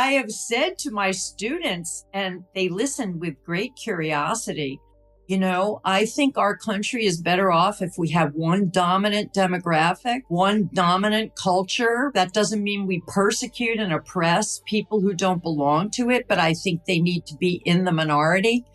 I have said to my students, and they listen with great curiosity, I think our country is better off if we have one dominant demographic, one dominant culture. That doesn't mean we persecute and oppress people who don't belong to it, but I think they need to be in the minority.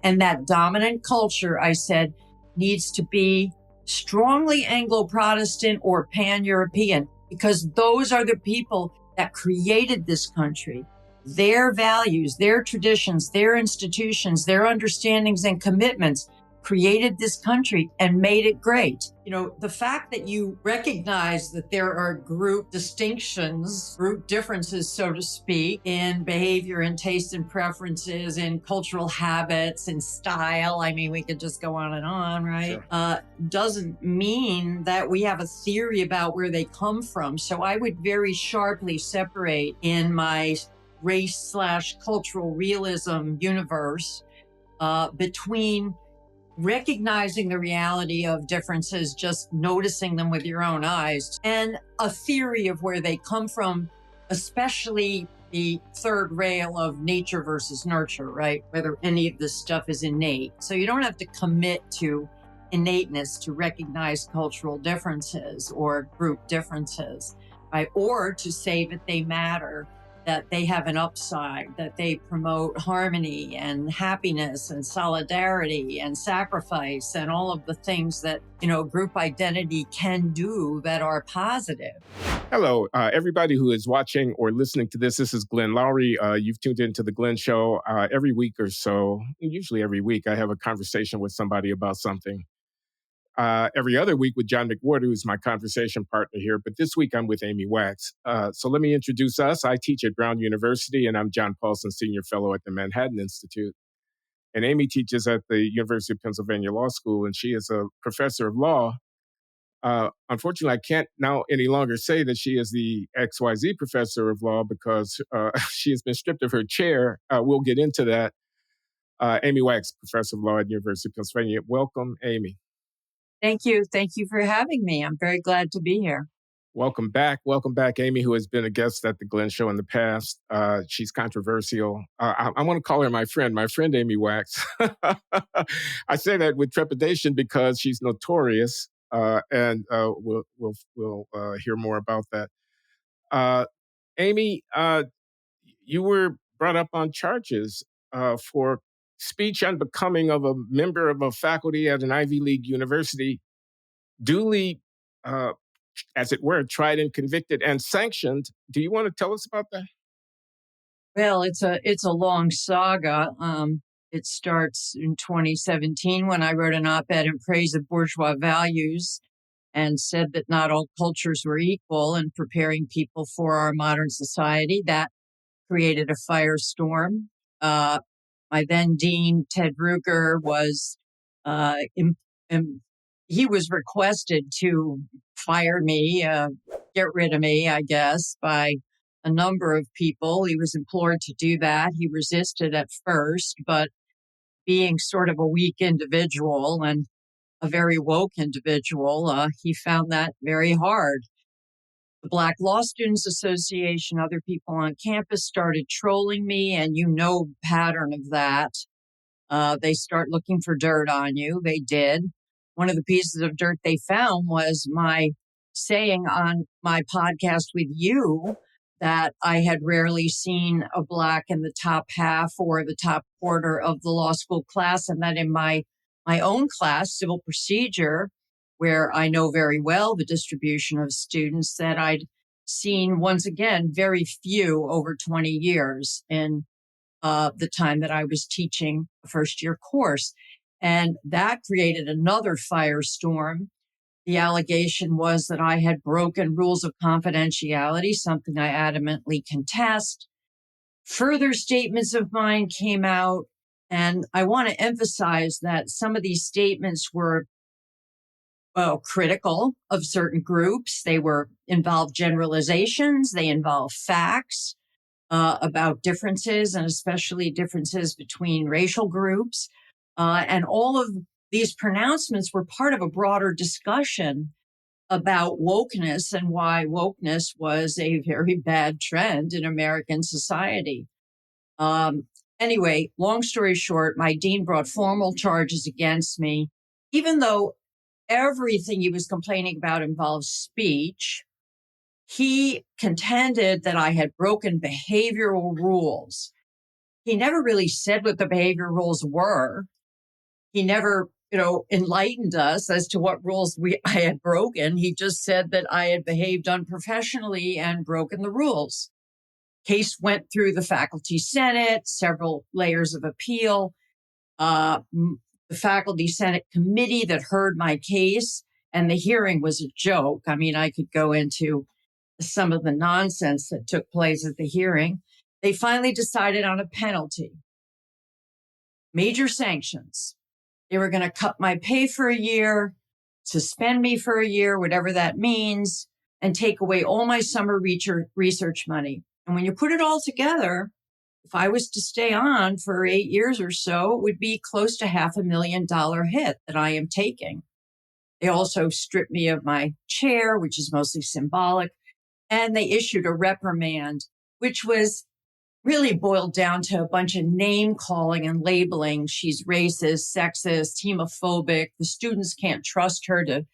And that dominant culture, I said, needs to be strongly Anglo-Protestant or pan-European, because those are the people that created this country. Their values, their traditions, their institutions, their understandings and commitments created this country and made it great. The fact that you recognize that there are group distinctions, group differences, so to speak, in behavior and taste and preferences, in cultural habits and style. I mean, we could just go on and on, right? Sure. Doesn't mean that we have a theory about where they come from. So I would very sharply separate in my race/cultural realism universe between recognizing the reality of differences, just noticing them with your own eyes, and a theory of where they come from, especially the third rail of nature versus nurture, right? Whether any of this stuff is innate. So you don't have to commit to innateness to recognize cultural differences or group differences, right? Or to say that they matter, that they have an upside, that they promote harmony and happiness and solidarity and sacrifice and all of the things that, group identity can do that are positive. Hello, everybody who is watching or listening to this. This is Glenn Loury. You've tuned into The Glenn Show. Every week or so, usually every week, I have a conversation with somebody about something. Every other week with John McWhorter, who's my conversation partner here. But this week I'm with Amy Wax. So let me introduce us. I teach at Brown University, and I'm John Paulson Senior Fellow at the Manhattan Institute. And Amy teaches at the University of Pennsylvania Law School, and she is a professor of law. Unfortunately, I can't now any longer say that she is the XYZ professor of law because she has been stripped of her chair. We'll get into that. Amy Wax, professor of law at the University of Pennsylvania. Welcome, Amy. Thank you. Thank you for having me. I'm very glad to be here. Welcome back. Welcome back, Amy, who has been a guest at the Glenn Show in the past. She's controversial. I want to call her my friend Amy Wax. I say that with trepidation because she's notorious, and we'll hear more about that. Amy, you were brought up on charges for speech unbecoming of a member of a faculty at an Ivy League university, duly, as it were, tried and convicted and sanctioned. Do you want to tell us about that? Well, it's a long saga. It starts in 2017 when I wrote an op-ed in praise of bourgeois values and said that not all cultures were equal, and preparing people for our modern society. That created a firestorm. My then dean, Ted Ruger, was he was requested to fire me, get rid of me, I guess, by a number of people. He was implored to do that. He resisted at first, but being sort of a weak individual and a very woke individual, he found that very hard. The Black Law Students Association, other people on campus started trolling me, and pattern of that. They start looking for dirt on you. They did. One of the pieces of dirt they found was my saying on my podcast with you that I had rarely seen a Black in the top half or the top quarter of the law school class, and that in my own class, civil procedure, where I know very well the distribution of students, that I'd seen, once again, very few over 20 years in the time that I was teaching a first-year course. And that created another firestorm. The allegation was that I had broken rules of confidentiality, something I adamantly contest. Further statements of mine came out, and I want to emphasize that some of these statements were critical of certain groups. They involved generalizations. They involved facts about differences, and especially differences between racial groups. And all of these pronouncements were part of a broader discussion about wokeness and why wokeness was a very bad trend in American society. Um, anyway, long story short, my dean brought formal charges against me, even though everything he was complaining about involved speech. He contended that I had broken behavioral rules. He never really said what the behavioral rules were. He never, enlightened us as to what rules I had broken. He just said that I had behaved unprofessionally and broken the rules. Case went through the faculty senate, several layers of appeal. The faculty senate committee that heard my case, and the hearing was a joke. I mean, I could go into some of the nonsense that took place at the hearing. They finally decided on a penalty, major sanctions. They were going to cut my pay for a year, suspend me for a year, whatever that means, and take away all my summer research money. And when you put it all together, if I was to stay on for 8 years or so, it would be close to $500,000 hit that I am taking. They also stripped me of my chair, which is mostly symbolic, and they issued a reprimand, which was really boiled down to a bunch of name calling and labeling. She's racist, sexist, homophobic. The students can't trust her to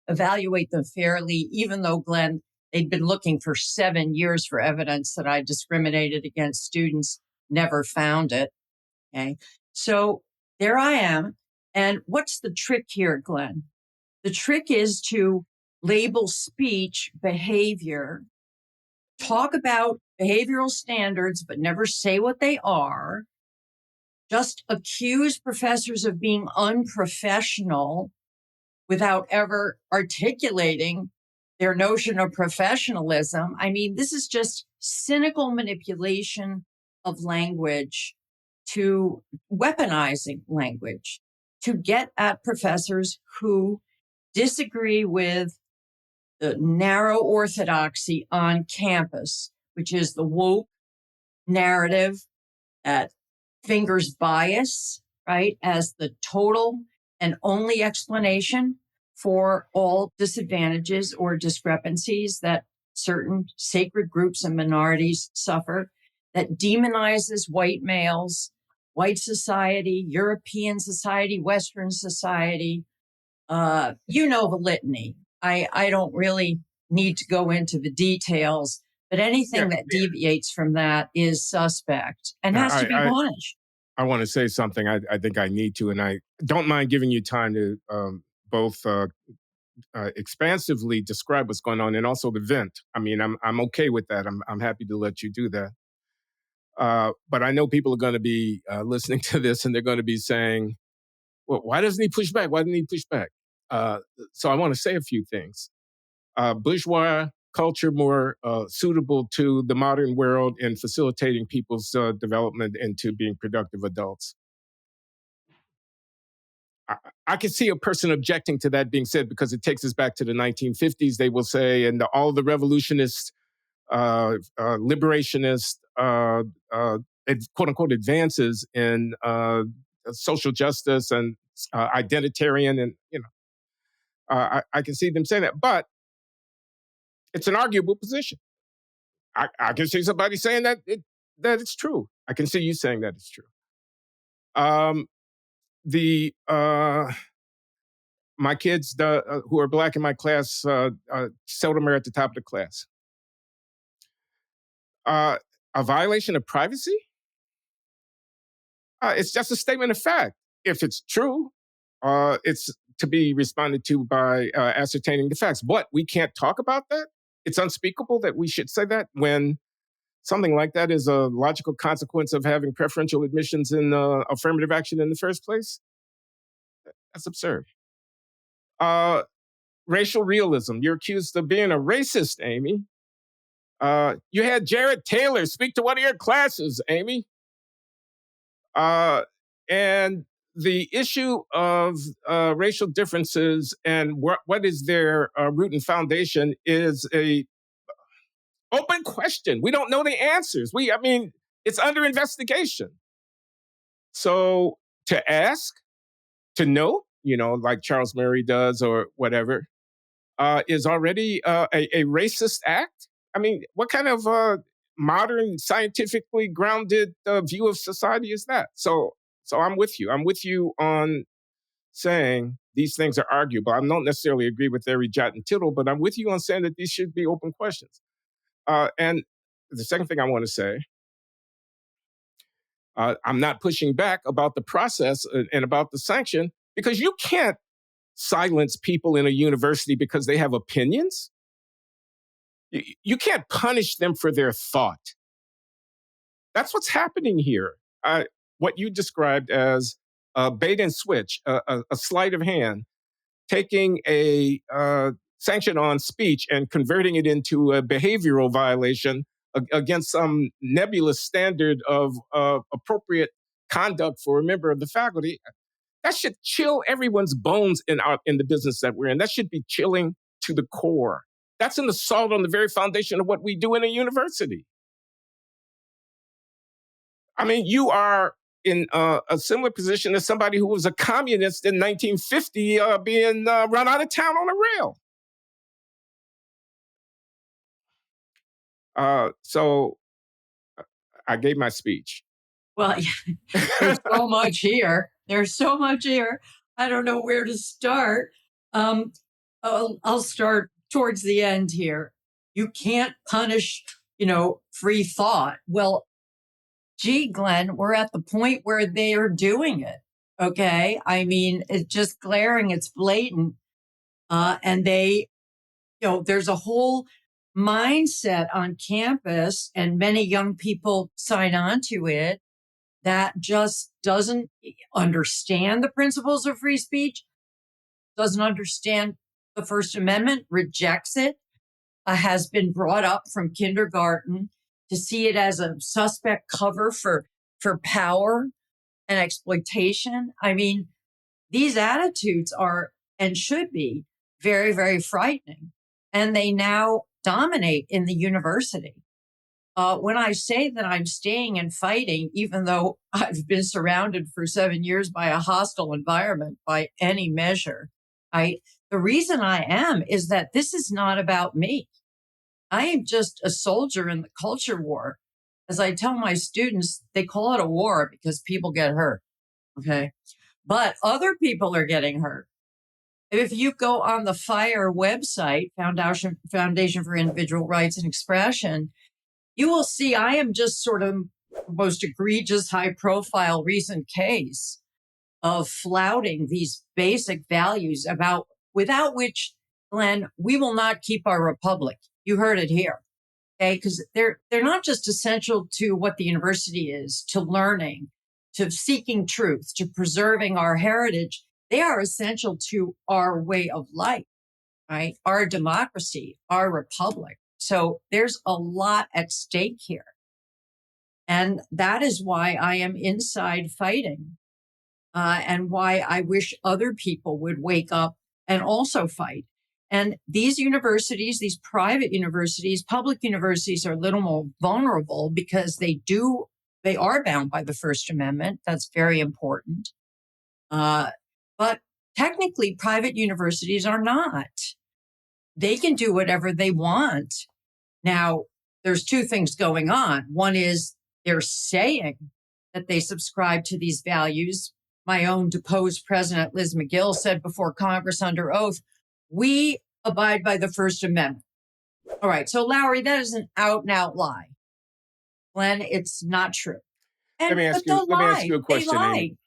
evaluate them fairly, even though, Glenn, they'd been looking for 7 years for evidence that I discriminated against students, never found it. Okay. So there I am. And what's the trick here, Glenn? The trick is to label speech behavior, talk about behavioral standards, but never say what they are, just accuse professors of being unprofessional without ever articulating their notion of professionalism. I mean, this is just cynical manipulation of language, to weaponizing language to get at professors who disagree with the narrow orthodoxy on campus, which is the woke narrative that fingers bias, right, as the total and only explanation for all disadvantages or discrepancies that certain sacred groups and minorities suffer, that demonizes white males, white society, European society, Western society. The litany. I don't really need to go into the details, but anything that deviates from that is suspect and has to be punished. I want to say something. I think I need to, and I don't mind giving you time to both expansively describe what's going on and also the vent. I mean, I'm okay with that. I'm happy to let you do that. But I know people are going to be listening to this, and they're going to be saying, "Well, why doesn't he push back? Why didn't he push back?" So I want to say a few things. Bourgeois culture more suitable to the modern world in facilitating people's development into being productive adults. I can see a person objecting to that being said because it takes us back to the 1950s, they will say, and all the revolutionists, liberationists, quote unquote advances in social justice and identitarian, and I can see them saying that, but it's an arguable position. I can see somebody saying that it's true. I can see you saying that it's true. My kids who are black in my class seldom are at the top of the class. A violation of privacy? It's just a statement of fact. If it's true, it's to be responded to by ascertaining the facts. But we can't talk about that? It's unspeakable that we should say that when something like that is a logical consequence of having preferential admissions in affirmative action in the first place? That's absurd. Racial realism. You're accused of being a racist, Amy. You had Jared Taylor speak to one of your classes, Amy. And the issue of racial differences and what is their root and foundation is a open question. We don't know the answers. It's under investigation. So to ask, to know, like Charles Murray does or whatever, is already a racist act? I mean, what kind of modern, scientifically grounded view of society is that? So I'm with you. I'm with you on saying these things are arguable. I don't necessarily agree with every jot and tittle, but I'm with you on saying that these should be open questions. And the second thing I want to say, I'm not pushing back about the process and about the sanction, because you can't silence people in a university because they have opinions. You can't punish them for their thought. That's what's happening here. What you described as bait and switch, a sleight of hand, taking a sanction on speech and converting it into a behavioral violation against some nebulous standard of appropriate conduct for a member of the faculty. That should chill everyone's bones in the business that we're in. That should be chilling to the core. That's an assault on the very foundation of what we do in a university. I mean, you are in a similar position as somebody who was a communist in 1950 being run out of town on a rail. So I gave my speech. Well, there's so much here. There's so much here. I don't know where to start. I'll start towards the end here. You can't punish, free thought. Well, gee, Glenn, we're at the point where they are doing it. Okay. I mean, it's just glaring. It's blatant. And there's a whole mindset on campus, and many young people sign on to it, that just doesn't understand the principles of free speech, doesn't understand the First Amendment, rejects it, has been brought up from kindergarten to see it as a suspect cover for power and exploitation. I mean, these attitudes are and should be very, very frightening. And they now dominate in the university. When I say that I'm staying and fighting, even though I've been surrounded for 7 years by a hostile environment by any measure, the reason I am is that this is not about me. I am just a soldier in the culture war. As I tell my students, they call it a war because people get hurt. Okay. But other people are getting hurt. If you go on the FIRE website, Foundation for Individual Rights and Expression, you will see I am just sort of the most egregious, high profile recent case of flouting these basic values without which, Glenn, we will not keep our republic. You heard it here. Okay, because they're not just essential to what the university is, to learning, to seeking truth, to preserving our heritage. They are essential to our way of life, right? Our democracy, our republic. So there's a lot at stake here. And that is why I am inside fighting, and why I wish other people would wake up and also fight. And these universities, these private universities, public universities, are a little more vulnerable because they are bound by the First Amendment. That's very important. But technically, private universities are not. They can do whatever they want. Now, there's two things going on. One is they're saying that they subscribe to these values. My own deposed president, Liz McGill, said before Congress under oath, we abide by the First Amendment. All right. So, Loury, that is an out and out lie. Glenn, it's not true. Let me ask you a question, Amy.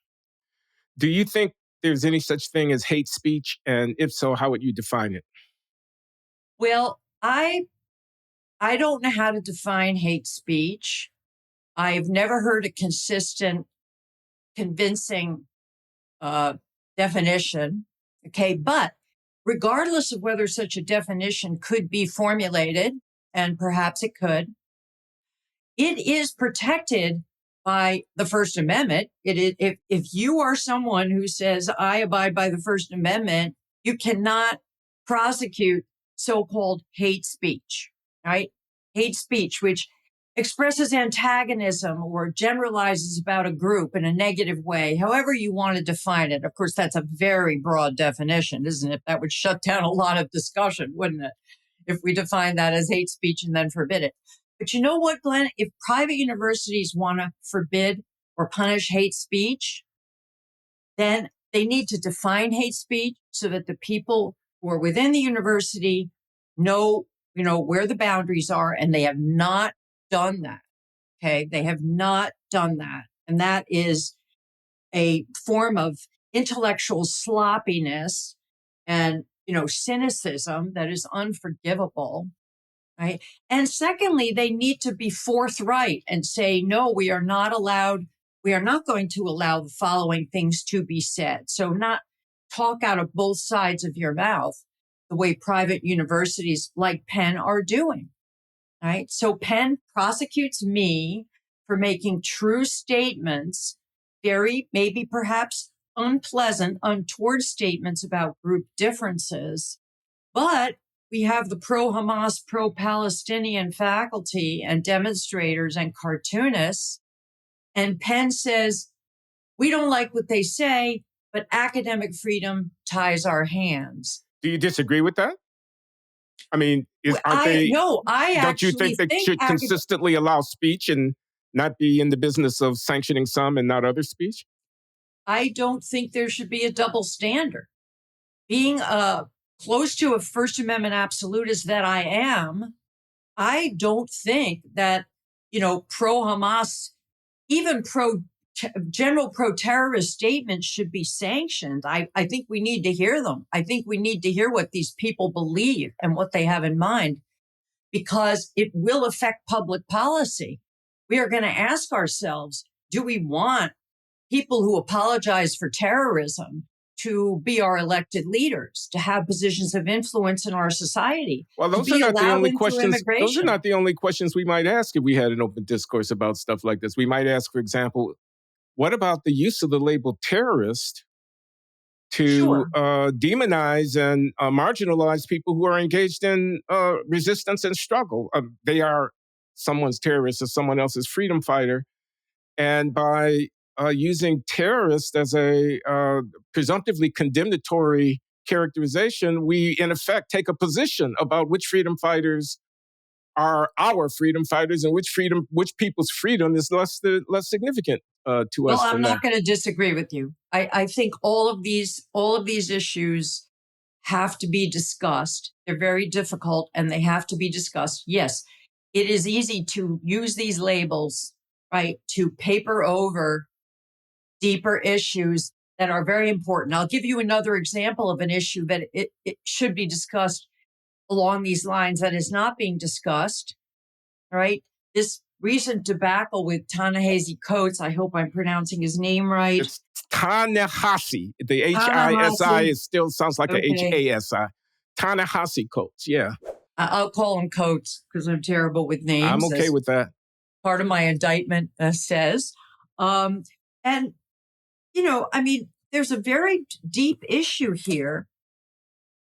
Do you think there's any such thing as hate speech? And if so, how would you define it? Well, I don't know how to define hate speech. I've never heard a consistent, convincing definition. Okay. But regardless of whether such a definition could be formulated, and perhaps it could, it is protected by the First Amendment. If you are someone who says, I abide by the First Amendment, you cannot prosecute so-called hate speech, right? Hate speech, which expresses antagonism or generalizes about a group in a negative way, however you want to define it. Of course, that's a very broad definition, isn't it? That would shut down a lot of discussion, wouldn't it? If we define that as hate speech and then forbid it. But you know what, Glenn? If private universities want to forbid or punish hate speech, then they need to define hate speech so that the people who are within the university know, where the boundaries are, and they have not done that. Okay. They have not done that. And that is a form of intellectual sloppiness and, cynicism that is unforgivable. Right. And secondly, they need to be forthright and say, no, we are not going to allow the following things to be said. So not talk out of both sides of your mouth the way private universities like Penn are doing. Right. So Penn prosecutes me for making true statements, very, maybe perhaps unpleasant, untoward statements about group differences. But we have the pro-Hamas, pro-Palestinian faculty and demonstrators and cartoonists. And Penn says, we don't like what they say, but academic freedom ties our hands. Do you disagree with that? I mean, No, I don't you think they should consistently allow speech and not be in the business of sanctioning some and not other speech? I don't think there should be a double standard. Being close to a First Amendment absolutist that I am, I don't think that, pro-Hamas, even general pro-terrorist statements should be sanctioned. I think we need to hear them. I think we need to hear what these people believe and what they have in mind, because it will affect public policy. We are going to ask ourselves, do we want people who apologize for terrorism to be our elected leaders, to have positions of influence in our society? Well, those are not the only questions. Those are not the only questions we might ask if we had an open discourse about stuff like this. We might ask, for example, what about the use of the label terrorist to demonize and marginalize people who are engaged in resistance and struggle? They are someone's terrorist or someone else's freedom fighter. And by using terrorist as a presumptively condemnatory characterization, we in effect take a position about which freedom fighters are our freedom fighters and which people's freedom is less significant to us. Well, I'm not going to disagree with you. I think all of these issues have to be discussed. They're very difficult and they have to be discussed. Yes, it is easy to use these labels, right, to paper over deeper issues that are very important. I'll give you another example of an issue that it should be discussed along these lines that is not being discussed. All right. This recent debacle with Ta-Nehisi Coates, I hope I'm pronouncing his name right. It's Ta-Nehisi. The H-I-S-I still sounds like a H-A-S-I. Ta-Nehisi Coates, yeah. I'll call him Coates because I'm terrible with names. I'm okay with that. Part of my indictment says. And, there's a very deep issue here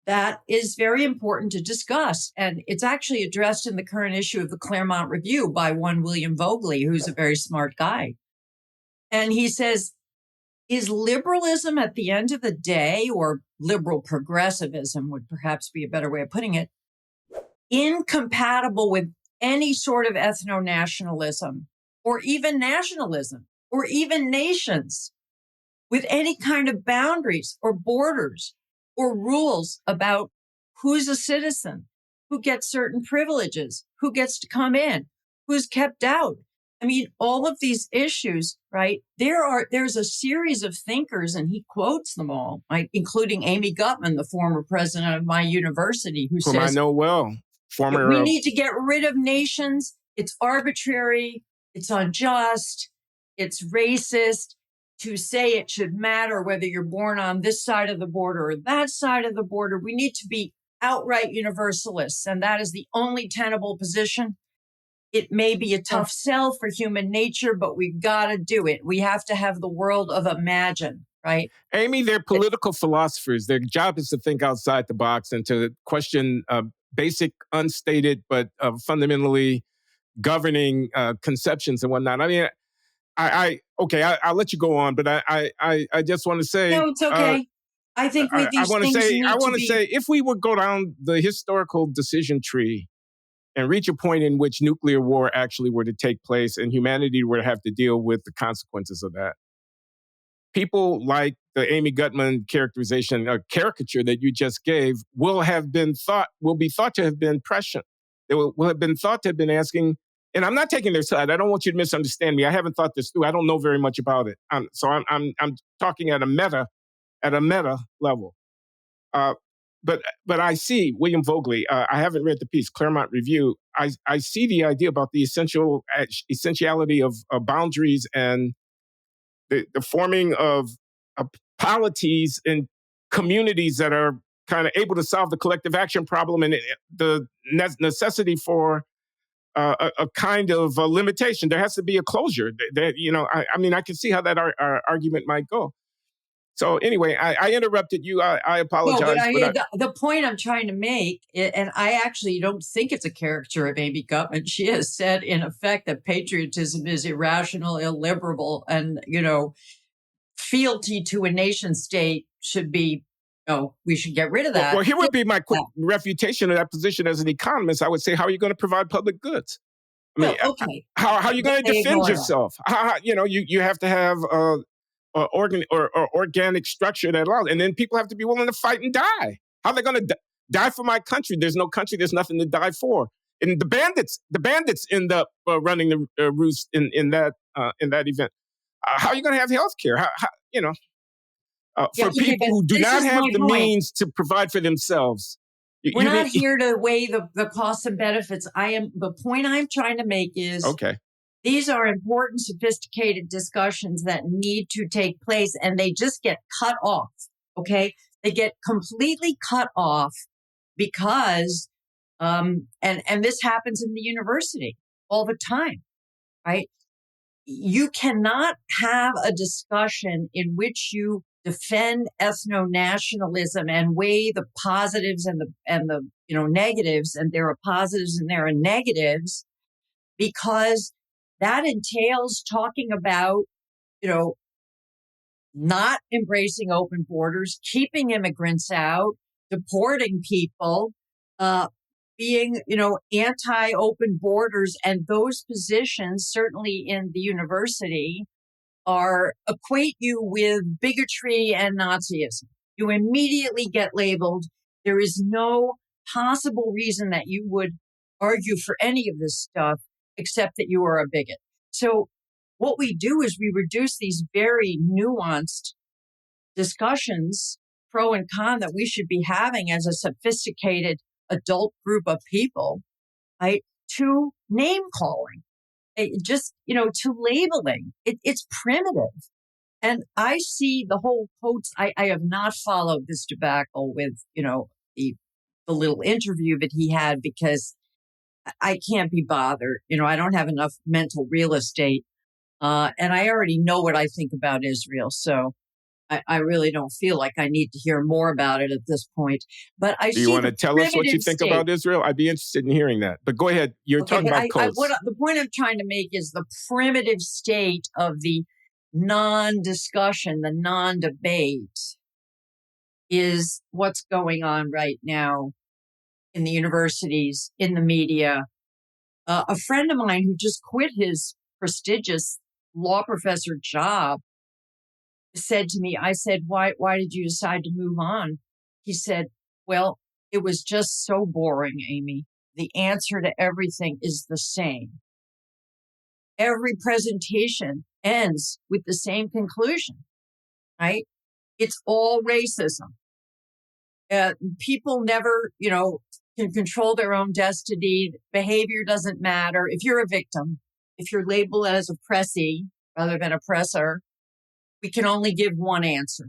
that is very important to discuss. And it's actually addressed in the current issue of the Claremont Review by one William Vogley, who's a very smart guy. And he says, is liberalism at the end of the day, or liberal progressivism would perhaps be a better way of putting it, incompatible with any sort of ethno-nationalism or even nationalism or even nations, with any kind of boundaries or borders or rules about who's a citizen, who gets certain privileges, who gets to come in, who's kept out? I mean, all of these issues, right? There's a series of thinkers, and he quotes them all, right? Including Amy Gutman, the former president of my university, who says, I know well. We need to get rid of nations. It's arbitrary. It's unjust. It's racist. To say it should matter whether you're born on this side of the border or that side of the border. We need to be outright universalists, and that is the only tenable position. It may be a tough sell for human nature, but we've got to do it. We have to have the world of imagine, right? Amy, they're political philosophers. Their job is to think outside the box and to question basic, unstated, but fundamentally governing conceptions and whatnot. I mean, I'll let you go on, but I just want to say, No, it's okay. I think with I these want to things say, need to be. if we would go down the historical decision tree and reach a point in which nuclear war actually were to take place and humanity were to have to deal with the consequences of that, people like the Amy Gutman caricature that you just gave will be thought to have been prescient. They will have been thought to have been asking, and I'm not taking their side. I don't want you to misunderstand me. I haven't thought this through. I don't know very much about it. So I'm talking at a meta level. Uh, but I see William Vogley. I haven't read the piece, Claremont Review. I see the idea about the essentiality of boundaries and the forming of polities and communities that are kind of able to solve the collective action problem, and the necessity for a kind of a limitation. There has to be a closure. I mean, I can see how that our argument might go. So anyway, I interrupted you. I No, but apologize. the point I'm trying to make, and I actually don't think it's a caricature of Amy Gutman. She has said, in effect, that patriotism is irrational, illiberal, and fealty to a nation state should be. We should get rid of that. Well, here would be my quick refutation of that position as an economist. I would say, how are you going to provide public goods? I mean, okay. How are you going to defend yourself? You have to have organic structure that allows, and then people have to be willing to fight and die. How are they going to die for my country? There's no country. There's nothing to die for. And the bandits end up running the roost in that event. How are you going to have health care? For people who do not have the means to provide for themselves? We're not here to weigh the costs and benefits. The point I'm trying to make is, okay, these are important, sophisticated discussions that need to take place, and they just get cut off. Okay, they get completely cut off because, and this happens in the university all the time, right? You cannot have a discussion in which you defend ethno-nationalism and weigh the positives and the negatives, and there are positives and there are negatives, because that entails talking about, not embracing open borders, keeping immigrants out, deporting people, being, anti-open borders. And those positions, certainly in the university, equate you with bigotry and Nazism. You immediately get labeled. There is no possible reason that you would argue for any of this stuff except that you are a bigot. So what we do is we reduce these very nuanced discussions, pro and con, that we should be having as a sophisticated adult group of people, right, to name calling. To labeling. It's primitive. And I see the whole quotes. I have not followed this debacle with, the little interview that he had, because I can't be bothered. I don't have enough mental real estate. And I already know what I think about Israel. So I really don't feel like I need to hear more about it at this point. But do you want to tell us what you think about Israel? I'd be interested in hearing that. But go ahead. You're talking about codes. The point I'm trying to make is the primitive state of the non-discussion, the non-debate, is what's going on right now in the universities, in the media. A friend of mine who just quit his prestigious law professor job said to me, I said, why did you decide to move on? He said, well, it was just so boring, Amy. The answer to everything is the same. Every presentation ends with the same conclusion, right? It's all racism. People never, can control their own destiny. Behavior doesn't matter. If you're a victim, if you're labeled as oppressee rather than oppressor, we can only give one answer.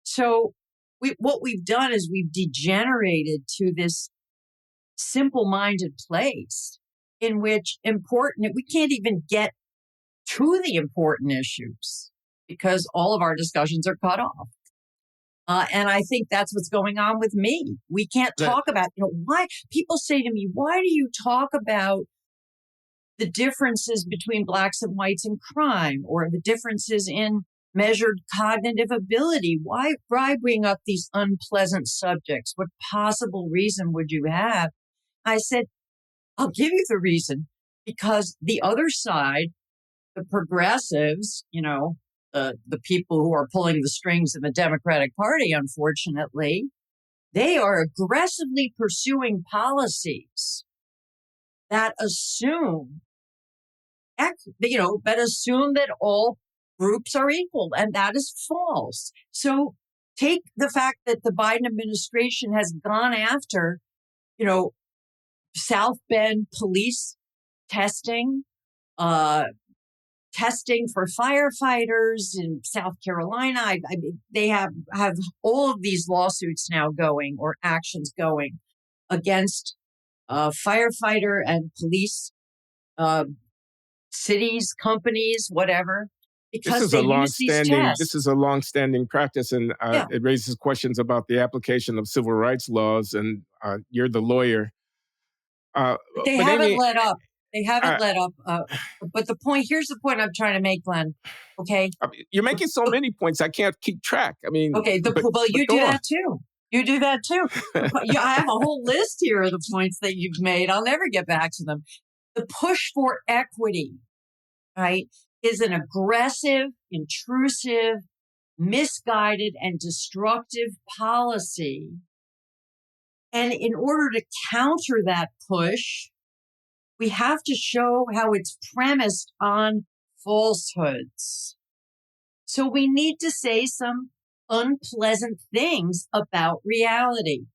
So what we've done is we've degenerated to this simple-minded place in which we can't even get to the important issues because all of our discussions are cut off. And I think that's what's going on with me. We can't talk about, why people say to me, why do you talk about the differences between blacks and whites in crime, or the differences in measured cognitive ability. Why bring up these unpleasant subjects? What possible reason would you have? I said, I'll give you the reason, because the other side, the progressives, the people who are pulling the strings of the Democratic Party, unfortunately, they are aggressively pursuing policies that assume that all groups are equal, and that is false. So take the fact that the Biden administration has gone after, South Bend police testing, testing for firefighters in South Carolina. They have all of these lawsuits now going, or actions going, against firefighter and police, cities, companies, whatever, because they use these tests. This is a long-standing practice, and it raises questions about the application of civil rights laws. And you're the lawyer. They haven't let up. They haven't let up. But here's the point I'm trying to make, Glenn. Okay, you're making so many points, I can't keep track. I mean, okay, you do that too. You do that too. I have a whole list here of the points that you've made. I'll never get back to them. The push for equity, right, is an aggressive, intrusive, misguided, and destructive policy. And in order to counter that push, we have to show how it's premised on falsehoods. So we need to say some unpleasant things about reality.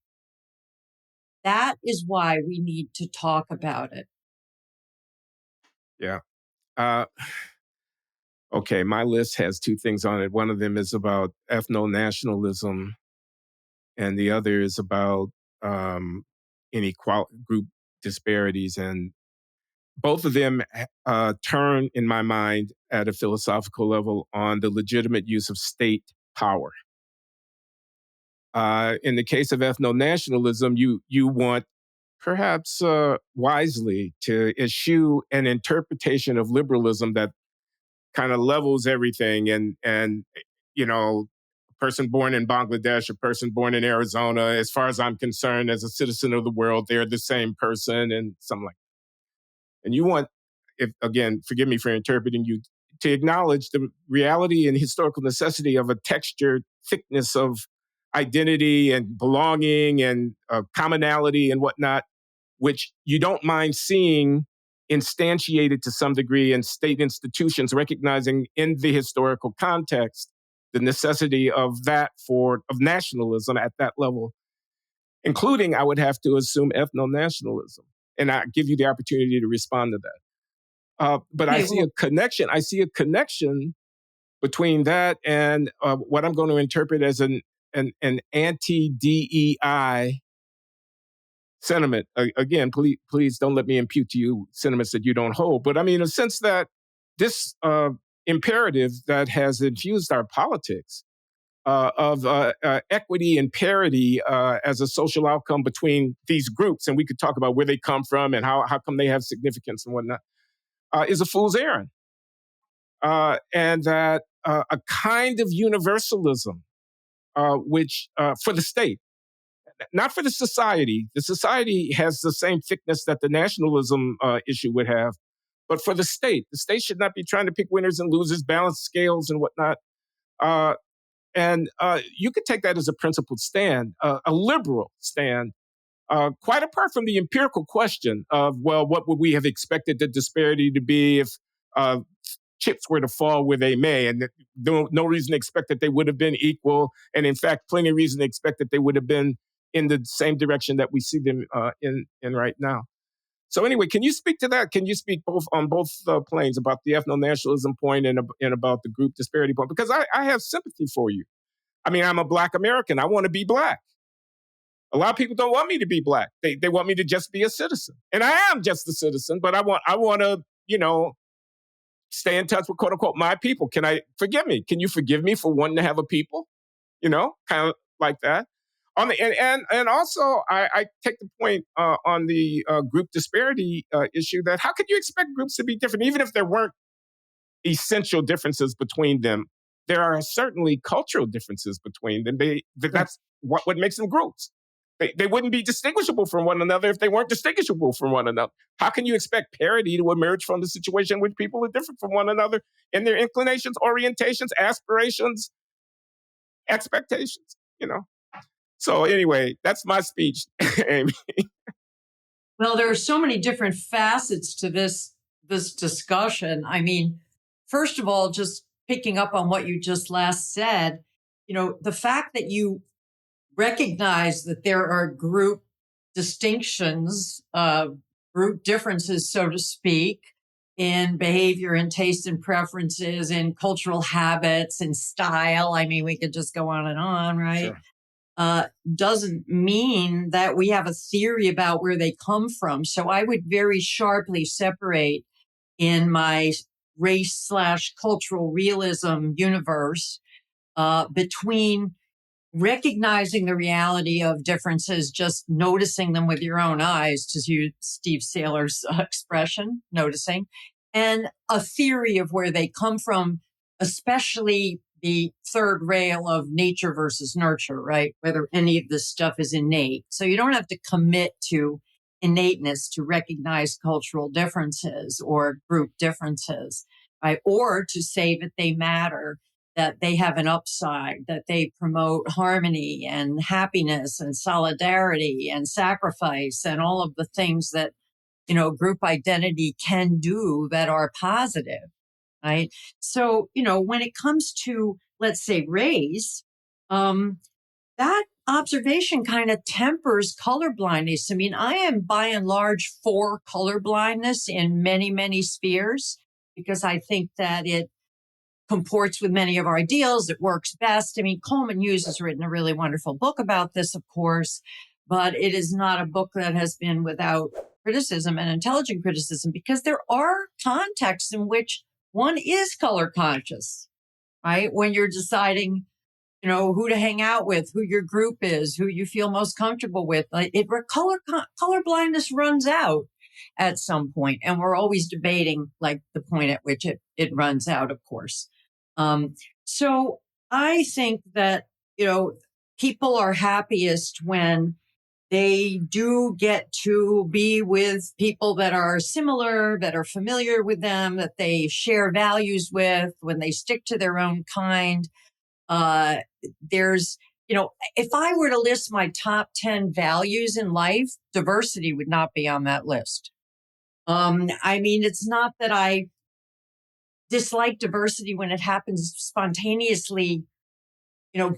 That is why we need to talk about it. Yeah. Okay, my list has two things on it. One of them is about ethno-nationalism, and the other is about inequality, group disparities. And both of them turn, in my mind, at a philosophical level, on the legitimate use of state power. In the case of ethno-nationalism, you want, perhaps wisely, to eschew an interpretation of liberalism that kind of levels everything, and a person born in Bangladesh, a person born in Arizona, as far as I'm concerned, as a citizen of the world, they're the same person, and something like that. And you want, again, forgive me for interpreting you, to acknowledge the reality and historical necessity of a textured thickness of identity and belonging and commonality and whatnot, which you don't mind seeing instantiated to some degree in state institutions, recognizing in the historical context the necessity of nationalism at that level, including, I would have to assume, ethno-nationalism. And I give you the opportunity to respond to that. But I see a connection. I see a connection between that and what I'm going to interpret as an anti-DEI sentiment. Again, please don't let me impute to you sentiments that you don't hold. But I mean, in a sense that this imperative that has infused our politics of equity and parity as a social outcome between these groups, and we could talk about where they come from and how come they have significance and whatnot, is a fool's errand. And that a kind of universalism, which for the state, not for the society. The society has the same thickness that the nationalism issue would have, but for the state should not be trying to pick winners and losers, balance scales and whatnot. And you could take that as a principled stand, a liberal stand, quite apart from the empirical question of, well, what would we have expected the disparity to be if chips were to fall where they may, and no reason to expect that they would have been equal, and in fact, plenty of reason to expect that they would have been in the same direction that we see them in right now. So anyway, can you speak to that? Can you speak on both planes about the ethno-nationalism point and about the group disparity point? Because I have sympathy for you. I mean, I'm a Black American. I want to be Black. A lot of people don't want me to be Black. They want me to just be a citizen. And I am just a citizen, but I want to, stay in touch with, quote unquote, my people. Can you forgive me for wanting to have a people? Kind of like that. And also, I take the point on the group disparity issue that how could you expect groups to be different, even if there weren't essential differences between them? There are certainly cultural differences between them. That's what makes them groups. They wouldn't be distinguishable from one another if they weren't distinguishable from one another. How can you expect parity to emerge from the situation in which people are different from one another in their inclinations, orientations, aspirations, expectations? So anyway, that's my speech, Amy. Well, there are so many different facets to this discussion. I mean, first of all, just picking up on what you just last said, the fact that you recognize that there are group distinctions, group differences, so to speak, in behavior and taste and preferences, in cultural habits and style. I mean, we could just go on, right? Sure. Doesn't mean that we have a theory about where they come from. So I would very sharply separate in my race/cultural realism universe between recognizing the reality of differences, just noticing them with your own eyes, to use Steve Saylor's expression, noticing, and a theory of where they come from, especially the third rail of nature versus nurture, right? Whether any of this stuff is innate. So you don't have to commit to innateness to recognize cultural differences or group differences, right? Or to say that they matter, that they have an upside, that they promote harmony and happiness and solidarity and sacrifice and all of the things that, group identity can do that are positive, right? So, when it comes to, let's say, race, that observation kind of tempers colorblindness. I mean, I am by and large for colorblindness in many, many spheres because I think that it comports with many of our ideals. It works best. I mean, Coleman Hughes has written a really wonderful book about this, of course, but it is not a book that has been without criticism and intelligent criticism because there are contexts in which one is color conscious, right? When you're deciding, who to hang out with, who your group is, who you feel most comfortable with. Like color blindness runs out at some point, and we're always debating like the point at which it runs out, of course. So I think that, people are happiest when they do get to be with people that are similar, that are familiar with them, that they share values with, when they stick to their own kind. There's, if I were to list my top 10 values in life, diversity would not be on that list. I mean, it's not that I dislike diversity when it happens spontaneously,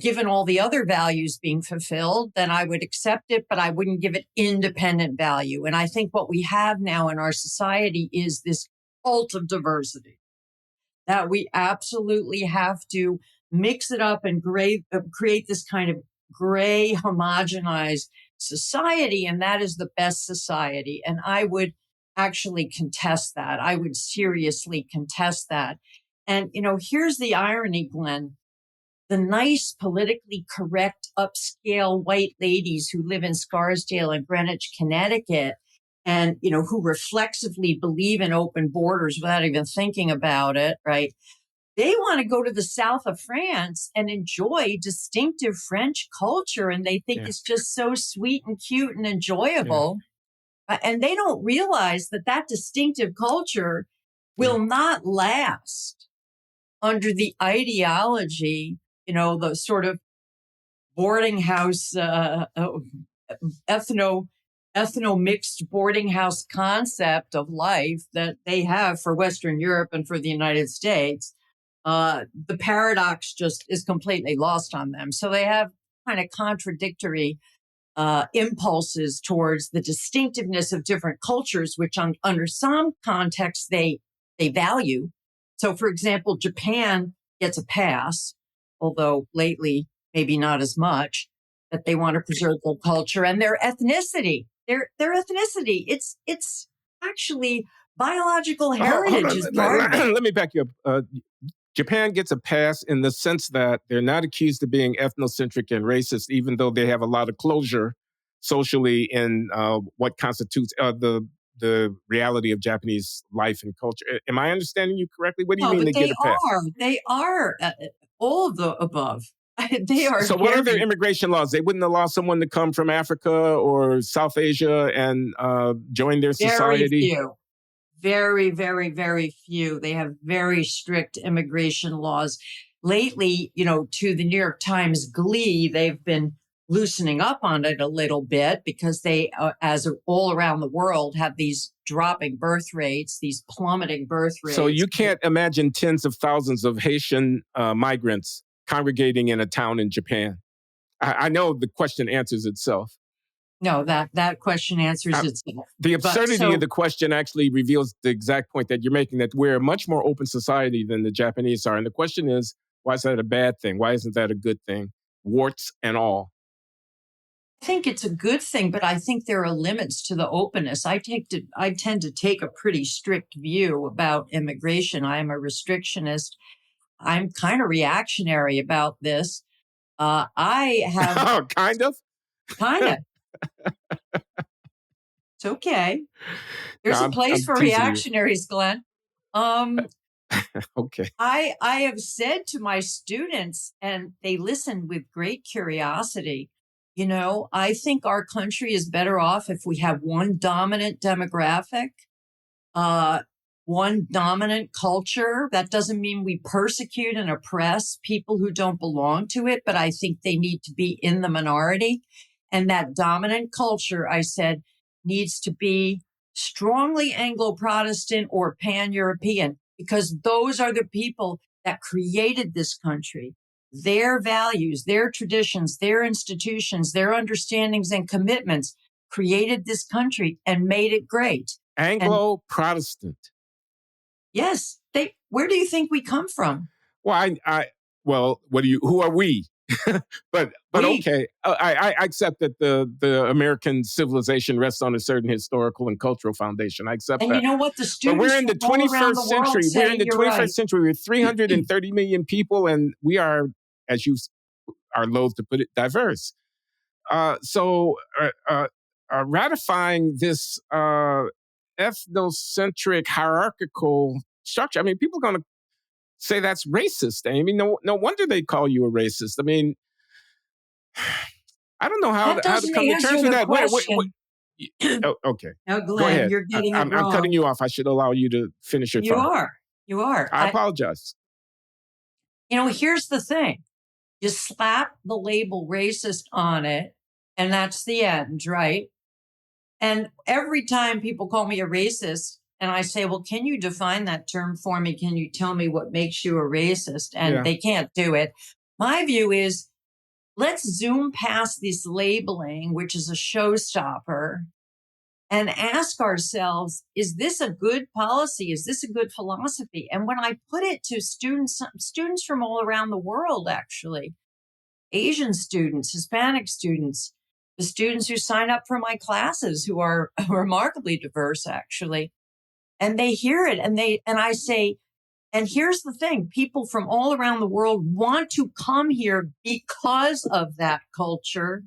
given all the other values being fulfilled, then I would accept it, but I wouldn't give it independent value. And I think what we have now in our society is this cult of diversity that we absolutely have to mix it up and create this kind of gray, homogenized society. And that is the best society. And I would actually contest that. I would seriously contest that. And, here's the irony, Glenn. The nice, politically correct, upscale white ladies who live in Scarsdale and Greenwich, Connecticut, and, who reflexively believe in open borders without even thinking about it, right? They want to go to the south of France and enjoy distinctive French culture. And they think it's just so sweet and cute and enjoyable. And they don't realize that distinctive culture will not last under the ideology, the sort of boarding house, ethno mixed boarding house concept of life that they have for Western Europe and for the United States. The paradox just is completely lost on them. So they have kind of contradictory impulses towards the distinctiveness of different cultures, which under some contexts they value. So, for example, Japan gets a pass, although lately maybe not as much, that they want to preserve their culture and their ethnicity. Their ethnicity. It's actually biological heritage is part of it. Let me back you up. Japan gets a pass in the sense that they're not accused of being ethnocentric and racist, even though they have a lot of closure socially in what constitutes the reality of Japanese life and culture. Am I understanding you correctly? What do you No, mean but they get a pass? they are all of the above. They are So what are their immigration laws? They wouldn't allow someone to come from Africa or South Asia and join their society? Very few. Very, very, very few. They have very strict immigration laws. Lately, to the New York Times glee, they've been loosening up on it a little bit because they, as all around the world, have these dropping birth rates, these plummeting birth rates. So you can't imagine tens of thousands of Haitian migrants congregating in a town in Japan. I know the question answers itself. No, that question answers itself. The absurdity of the question actually reveals the exact point that you're making, that we're a much more open society than the Japanese are. And the question is, why is that a bad thing? Why isn't that a good thing? Warts and all. I think it's a good thing, but I think there are limits to the openness. I tend to take a pretty strict view about immigration. I am a restrictionist. I'm kind of reactionary about this. I have kind of. It's okay. There's a place for reactionaries, Glenn. Okay. I have said to my students, and they listen with great curiosity, I think our country is better off if we have one dominant demographic, one dominant culture. That doesn't mean we persecute and oppress people who don't belong to it, but I think they need to be in the minority. And that dominant culture, I said, needs to be strongly Anglo-Protestant or pan-European, because those are the people that created this country. Their values, their traditions, their institutions, their understandings and commitments created this country and made it great. Anglo-Protestant. Yes. Where do you think we come from? Well, who are we? but okay, I accept that the American civilization rests on a certain historical and cultural foundation. I accept that. And you know what? The students, but we're in the 21st century. We're in the 21st century. We're 330 million people, and we are, as you are loath to put it, diverse. So ratifying this ethnocentric hierarchical structure, I mean, people are going to say that's racist. I mean, no wonder they call you a racist. I mean, I don't know how to come to terms with that. Wait. Okay. Now, Glenn, go ahead. You're getting it wrong. I'm cutting you off. I should allow you to finish your thought. You are. I apologize. Here's the thing. You slap the label racist on it, and that's the end, right? And every time people call me a racist, and I say, well, can you define that term for me? Can you tell me what makes you a racist? And they can't do it. My view is, let's zoom past this labeling, which is a showstopper, and ask ourselves, is this a good policy? Is this a good philosophy? And when I put it to students from all around the world, actually, Asian students, Hispanic students, the students who sign up for my classes, who are remarkably diverse, actually, and they hear it and I say, and here's the thing, people from all around the world want to come here because of that culture.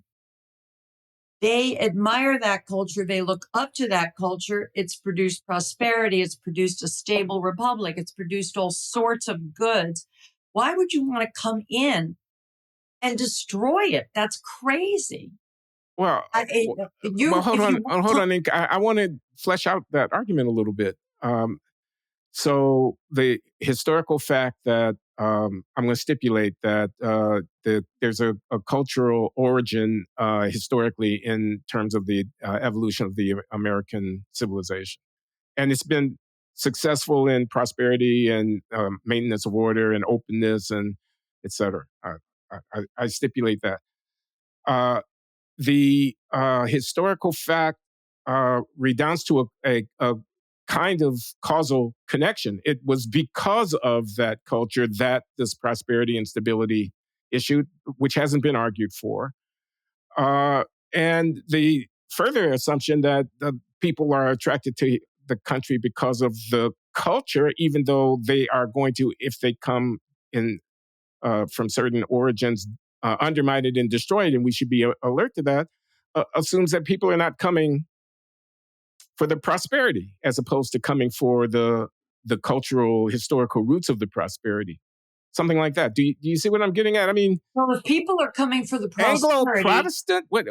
They admire that culture. They look up to that culture. It's produced prosperity. It's produced a stable republic. It's produced all sorts of goods. Why would you want to come in and destroy it? That's crazy. Well, hold on. I want to flesh out that argument a little bit. So the historical fact that I'm going to stipulate that there's a cultural origin historically in terms of the evolution of the American civilization. And it's been successful in prosperity and maintenance of order and openness and et cetera. I stipulate that. The historical fact redounds to a kind of causal connection. It was because of that culture that this prosperity and stability issued, which hasn't been argued for. And the further assumption that the people are attracted to the country because of the culture, even though they are going to, if they come in from certain origins, undermine it and destroy it, and we should be alert to that, assumes that people are not coming for the prosperity as opposed to coming for the cultural, historical roots of the prosperity. Something like that. Do you see what I'm getting at? I mean, Well, if people are coming for the prosperity, Anglo-Protestant? What?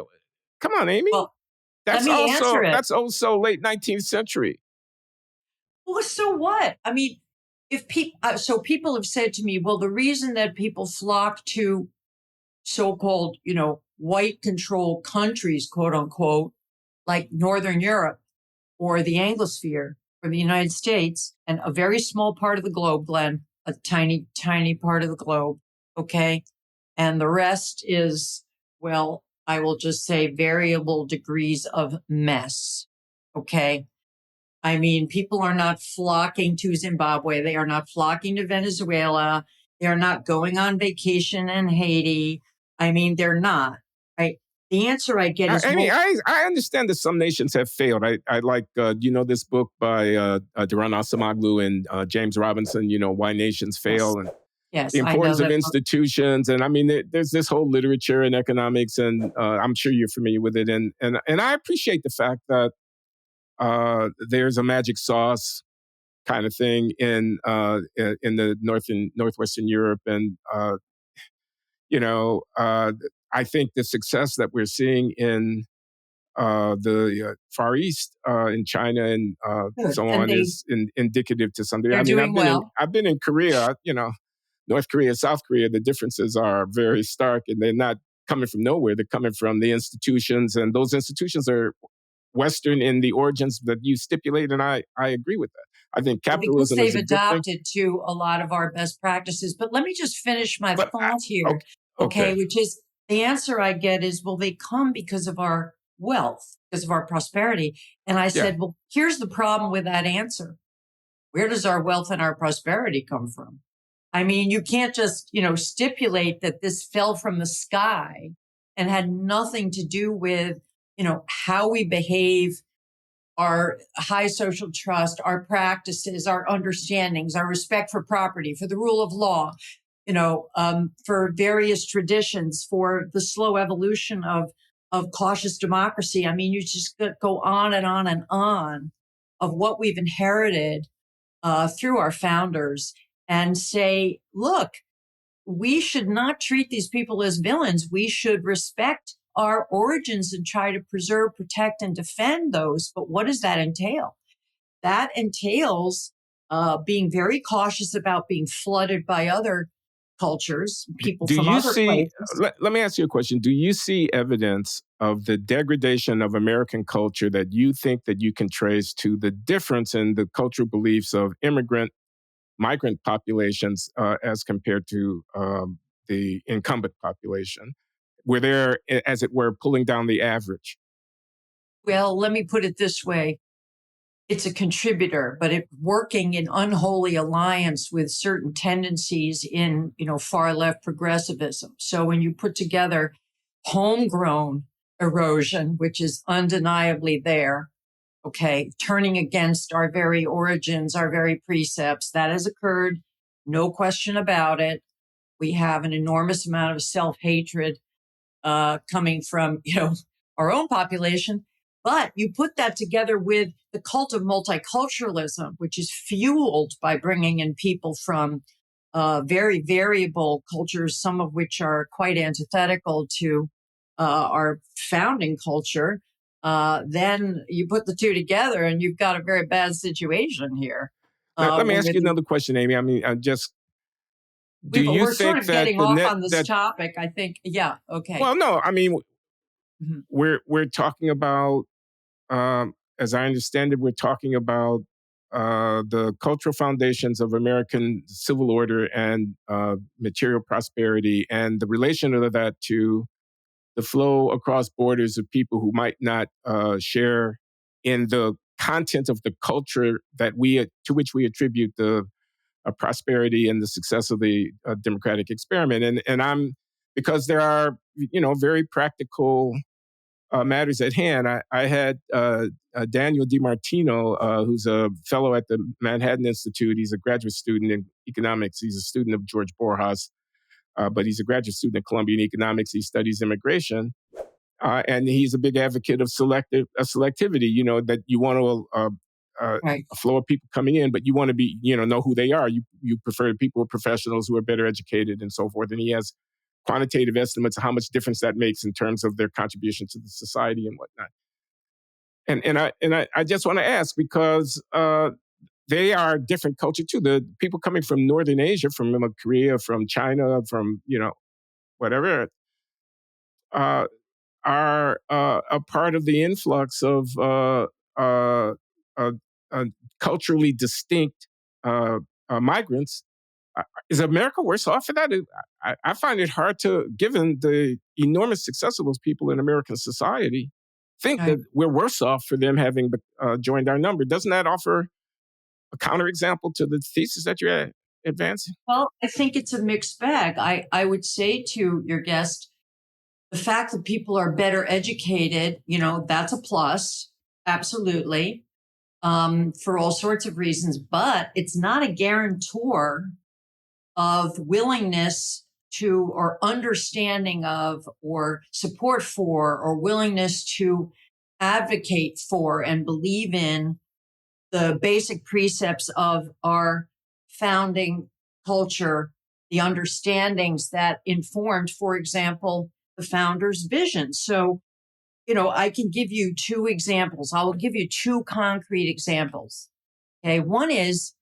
Come on, Amy. well, let me answer it. That's also late 19th century. Well, so what? I mean, if people, so people have said to me, well, the reason that people flock to so-called, white controlled countries, quote unquote, like Northern Europe or the Anglosphere or the United States, and a very small part of the globe, Glenn, a tiny, tiny part of the globe, okay? And the rest is, well, I will just say variable degrees of mess, okay? I mean, people are not flocking to Zimbabwe. They are not flocking to Venezuela. They are not going on vacation in Haiti. I mean, they're not. Right? The answer I get is, Amy, I understand that some nations have failed. I like, this book by Duran Asamoglu and James Robinson, Why Nations Fail, and yes, the I know importance of that. institutions. And I mean, there's this whole literature in economics, and I'm sure you're familiar with it. And I appreciate the fact that there's a magic sauce kind of thing in the northwestern Europe, and I think the success that we're seeing in the Far East, in China and Good. so And on, is indicative to some degree. they're I mean, doing well. I've been in Korea, North Korea, South Korea. The differences are very stark, and they're not coming from nowhere. They're coming from the institutions, and those institutions are Western in the origins that you stipulate, and I agree with that. I think Well, because capitalism is they've a good thing. adopted to a lot of our best practices. But let me just finish my But thought here, okay. which is the answer I get is, well, they come because of our wealth, because of our prosperity. And I Yeah. said, well, here's the problem with that answer. Where does our wealth and our prosperity come from? I mean, you can't just, stipulate that this fell from the sky and had nothing to do with, how we behave, our high social trust, our practices, our understandings, our respect for property, for the rule of law, for various traditions, for the slow evolution of cautious democracy. I mean, you just go on and on and on of what we've inherited through our founders and say, look, we should not treat these people as villains. We should respect our origins and try to preserve, protect, and defend those. But what does that entail? That entails being very cautious about being flooded by other cultures, people Do from you other see, places. let me ask you a question. Do you see evidence of the degradation of American culture that you think that you can trace to the difference in the cultural beliefs of migrant populations as compared to the incumbent population, where they're, as it were, pulling down the average? Well, let me put it this way. It's a contributor, but it's working in unholy alliance with certain tendencies in, far left progressivism. So when you put together homegrown erosion, which is undeniably there, okay, turning against our very origins, our very precepts, that has occurred, no question about it. We have an enormous amount of self-hatred coming from, our own population. But you put that together with the cult of multiculturalism, which is fueled by bringing in people from very variable cultures, some of which are quite antithetical to our founding culture. Then you put the two together and you've got a very bad situation here. Let me ask you another question, Amy. I mean, do you We're sort think of that getting off on this topic, I think. Yeah. Okay. well, no, I mean, Mm-hmm. we're talking about, as I understand it, we're talking about the cultural foundations of American civil order and material prosperity, and the relation of that to the flow across borders of people who might not share in the content of the culture that to which we attribute the prosperity and the success of the democratic experiment. And I'm, because there are very practical matters at hand. I had Daniel DiMartino, who's a fellow at the Manhattan Institute. He's a graduate student in economics. He's a student of George Borjas, but he's a graduate student at Columbia in economics. He studies immigration. And he's a big advocate of selectivity, that you want Right. a flow of people coming in, but you want to be, know who they are. You prefer people who are professionals who are better educated and so forth. And he has quantitative estimates of how much difference that makes in terms of their contribution to the society and whatnot. And I just want to ask because they are different culture too. The people coming from Northern Asia, from Korea, from China, from whatever, uh, are a part of the influx of uh, uh, culturally distinct migrants. Is America worse off for that? I find it hard to, given the enormous success of those people in American society, think Right. that we're worse off for them having joined our number. Doesn't that offer a counterexample to the thesis that you're advancing? Well, I think it's a mixed bag. I would say to your guest, the fact that people are better educated, that's a plus, absolutely, for all sorts of reasons, but it's not a guarantor of willingness to, or understanding of, or support for, or willingness to advocate for and believe in the basic precepts of our founding culture, the understandings that informed, for example, the founders' vision. So, I can give you two examples. I will give you two concrete examples. Okay. One is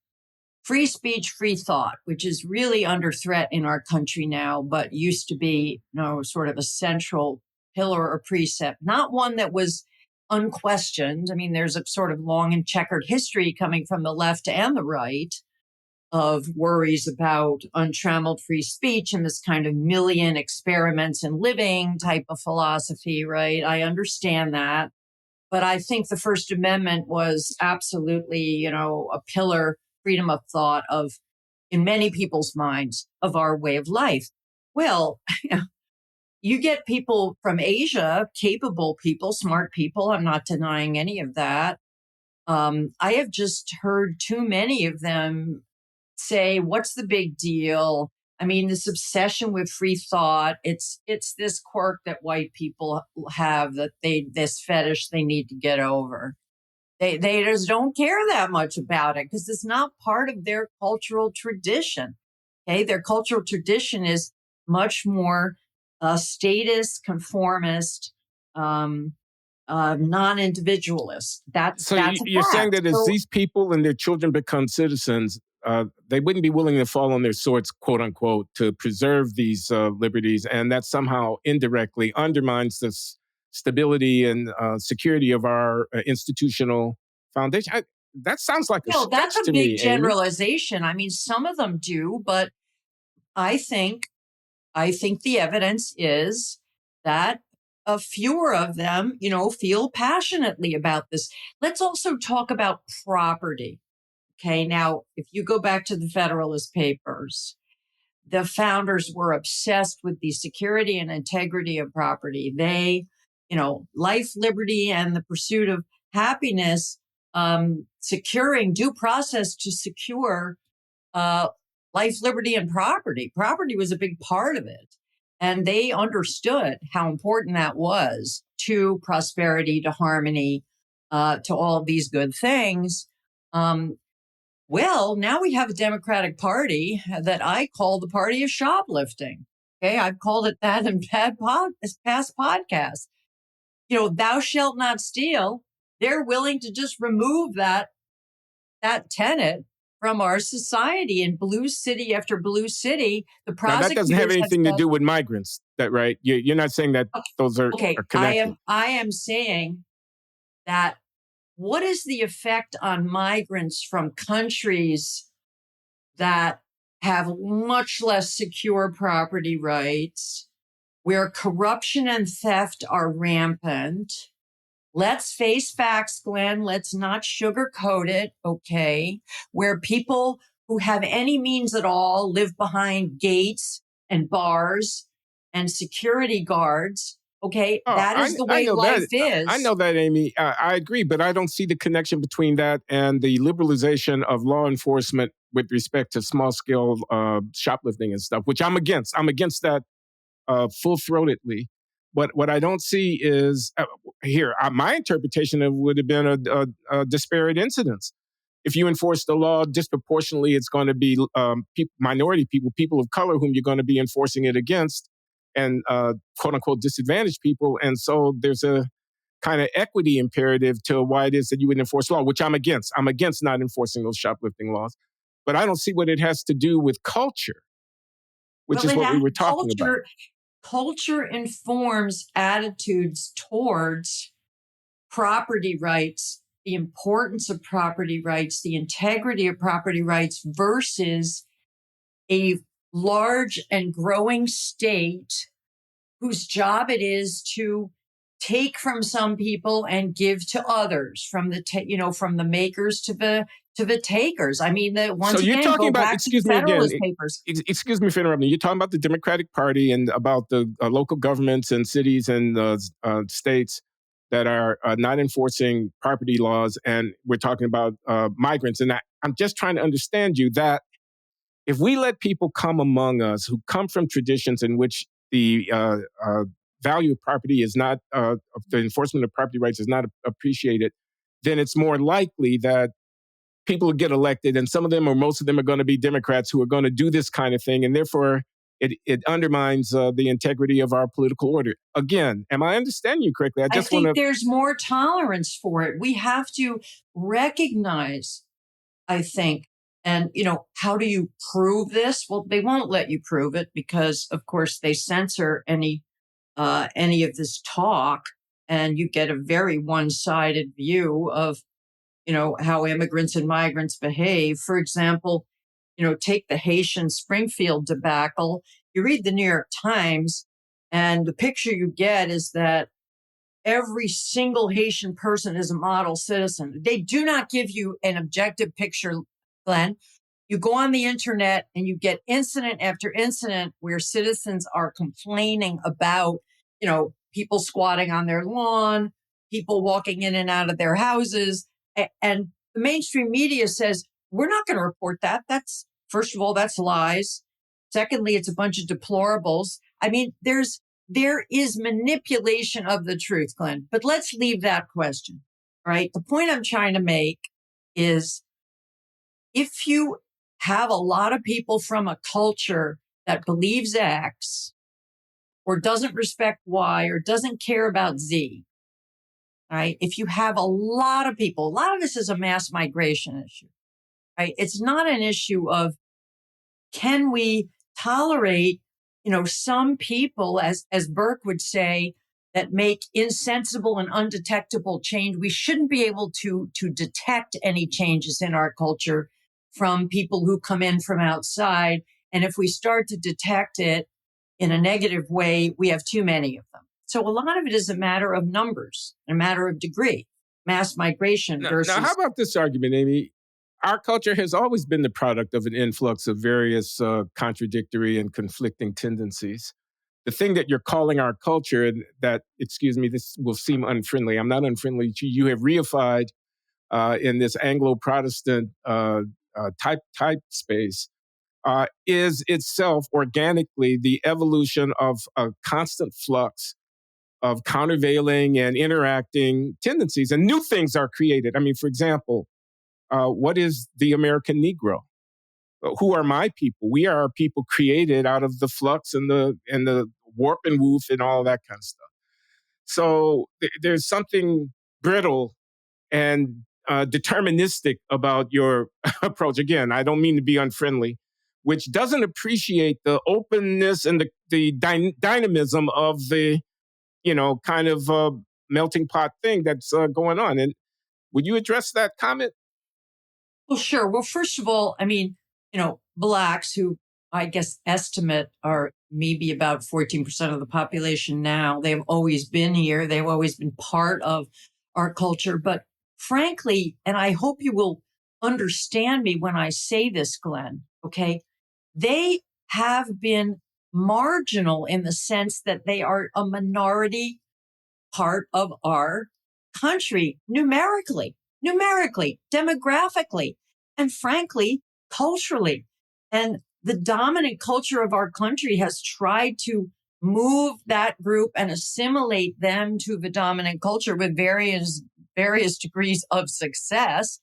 free speech, free thought, which is really under threat in our country now, but used to be, sort of a central pillar or precept, not one that was unquestioned. I mean, there's a sort of long and checkered history coming from the left and the right of worries about untrammeled free speech and this kind of million experiments in living type of philosophy, right? I understand that. But I think the First Amendment was absolutely, a pillar, freedom of thought of, in many people's minds, of our way of life. Well, you get people from Asia, capable people, smart people. I'm not denying any of that. I have just heard too many of them say, "What's the big deal?" I mean, this obsession with free thought, it's this quirk that white people have, that this fetish they need to get over. They just don't care that much about it because it's not part of their cultural tradition. Okay, their cultural tradition is much more statist, conformist, um, non-individualist. So That's a you're saying fact. that as So these people and their children become citizens, they wouldn't be willing to fall on their swords, quote unquote, to preserve these liberties, and that somehow indirectly undermines the stability and security of our institutional foundation. That sounds like a that's stretch a to big me, Amy. generalization. I mean, some of them do, but I think I think the evidence is that a fewer of them, feel passionately about this. Let's also talk about property. Okay. Now, if you go back to the Federalist Papers, the founders were obsessed with the security and integrity of property. They, life, liberty, and the pursuit of happiness, securing due process to secure uh, life, liberty, and property. Property was a big part of it. And they understood how important that was to prosperity, to harmony, to all of these good things. Um, well, now we have a Democratic Party that I call the party of shoplifting. Okay, I've called it that in past podcasts. Thou shalt not steal. They're willing to just remove that tenet from our society in blue city after blue city. The Now, that doesn't have prosecutors have anything to said, do with migrants, that right? You're not saying that those are okay, connected. I am saying that what is the effect on migrants from countries that have much less secure property rights, where corruption and theft are rampant? Let's face facts, Glenn. Let's not sugarcoat it, okay? Where people who have any means at all live behind gates and bars and security guards, Okay. Oh, That is the I way know life that. I is. know that, Amy. I agree, but I don't see the connection between that and the liberalization of law enforcement with respect to small scale shoplifting and stuff, which I'm against. I'm against that full throatedly. But what I don't see is my interpretation of would have been a disparate incidents. If you enforce the law disproportionately, it's going to be minority people of color whom you're going to be enforcing it against, and quote unquote disadvantaged people. And so there's a kind of equity imperative to why it is that you would enforce law, which I'm against. I'm against not enforcing those shoplifting laws. But I don't see what it has to do with culture, which Well, is what we were talking about. culture informs attitudes towards property rights, the importance of property rights, the integrity of property rights versus a large and growing state whose job it is to take from some people and give to others, from from the makers to the takers. I mean, So once you're again, talking go about, back to excuse me again, Federalist Papers. excuse me for interrupting. You're talking about the Democratic Party and about the local governments and cities and states that are not enforcing property laws. And we're talking about migrants. And I'm just trying to understand you that if we let people come among us who come from traditions in which the value of property is not, the enforcement of property rights is not appreciated, then it's more likely that people will get elected, and some of them or most of them are going to be Democrats who are going to do this kind of thing, and therefore it undermines the integrity of our political order. Again, am I understanding you correctly? I I just want think to. there's more tolerance for it. We have to recognize, I think, and how do you prove this? Well, they won't let you prove it because, of course, they censor any of this talk, and you get a very one-sided view of how immigrants and migrants behave. For example, take the Haitian Springfield debacle. You read the New York Times, and the picture you get is that every single Haitian person is a model citizen. They do not give you an objective picture, Glenn. You go on the internet and you get incident after incident where citizens are complaining about, people squatting on their lawn, people walking in and out of their houses. And the mainstream media says, we're not going to report that. First of all, that's lies. Secondly, it's a bunch of deplorables. I mean, there is manipulation of the truth, Glenn, but let's leave that question. All right. The point I'm trying to make is if you have a lot of people from a culture that believes X or doesn't respect Y or doesn't care about Z, right? If you have a lot of people, a lot of this is a mass migration issue, right? It's not an issue of can we tolerate, some people, as Burke would say, that make insensible and undetectable change. We shouldn't be able to detect any changes in our culture from people who come in from outside. And if we start to detect it in a negative way, we have too many of them. So a lot of it is a matter of numbers, a matter of degree, mass migration Now, how versus. about this argument, Amy? Our culture has always been the product of an influx of various contradictory and conflicting tendencies. The thing that you're calling our culture, and that, excuse me, this will seem unfriendly. I'm not unfriendly to you. You have reified in this Anglo-Protestant type space, is itself organically the evolution of a constant flux of countervailing and interacting tendencies, and new things are created. I mean, for example, what is the American Negro? Who are my people? We are people created out of the flux and the warp and woof and all that kind of stuff. So there's something brittle and deterministic about your approach. Again, I don't mean to be unfriendly, which doesn't appreciate the openness and the dynamism of the kind of melting pot thing that's going on. And would you address that comment? Well, sure. Well, first of all, I mean, blacks who I guess estimate are maybe about 14% of the population now. They've always been here. They've always been part of our culture. But frankly, and I hope you will understand me when I say this, Glenn, okay, they have been marginal in the sense that they are a minority part of our country numerically, demographically, and frankly, culturally. And the dominant culture of our country has tried to move that group and assimilate them to the dominant culture with various degrees of success,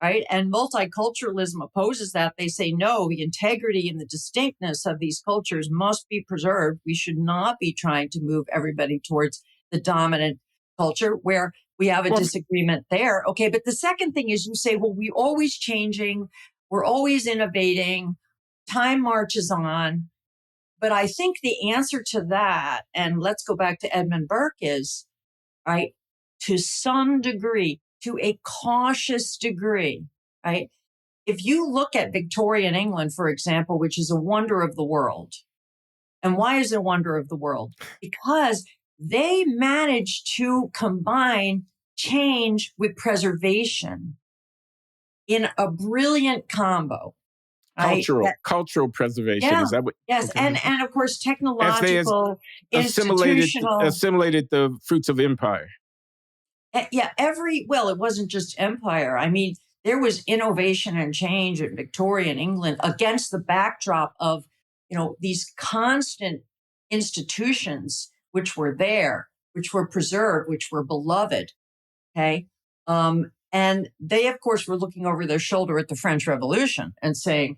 right? And multiculturalism opposes that. They say, no, the integrity and the distinctness of these cultures must be preserved. We should not be trying to move everybody towards the dominant culture, where we have a Well, disagreement there. Okay, but the second thing is you say, well, we're always changing, we're always innovating, time marches on. But I think the answer to that, and let's go back to Edmund Burke, is right, to some degree, to a cautious degree, right? If you look at Victorian England, for example, which is a wonder of the world, and why is it a wonder of the world? Because they managed to combine change with preservation in a brilliant combo, right? cultural preservation, Yeah, is that what? yes, Okay. and of course, As they technological, assimilated institutional. assimilated the fruits of empire. Yeah, well, it wasn't just empire. I mean, there was innovation and change in Victorian England against the backdrop of, these constant institutions which were there, which were preserved, which were beloved. Okay. And they, of course, were looking over their shoulder at the French Revolution and saying,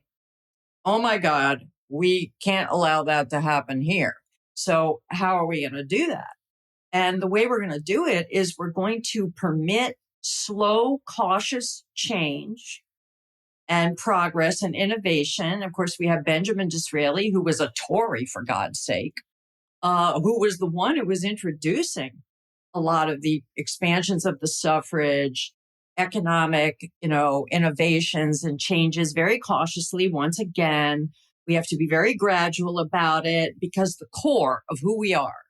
oh my God, we can't allow that to happen here. So how are we going to do that? And the way we're going to do it is we're going to permit slow, cautious change and progress and innovation. Of course, we have Benjamin Disraeli, who was a Tory, for God's sake, who was the one who was introducing a lot of the expansions of the suffrage, economic, innovations and changes very cautiously. Once again, we have to be very gradual about it because the core of who we are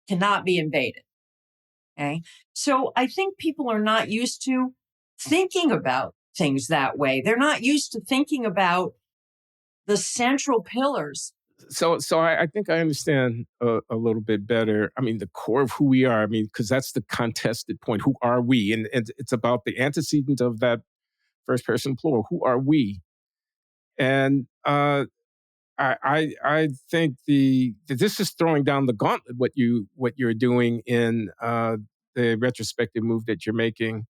cannot be invaded. Okay. So I think people are not used to thinking about things that way. They're not used to thinking about the central pillars. So I think I understand a little bit better. I mean, the core of who we are. I mean, because that's the contested point. Who are we? And it's about the antecedent of that first person plural. Who are we? And I think this is throwing down the gauntlet. What you're doing in the retrospective move that you're making.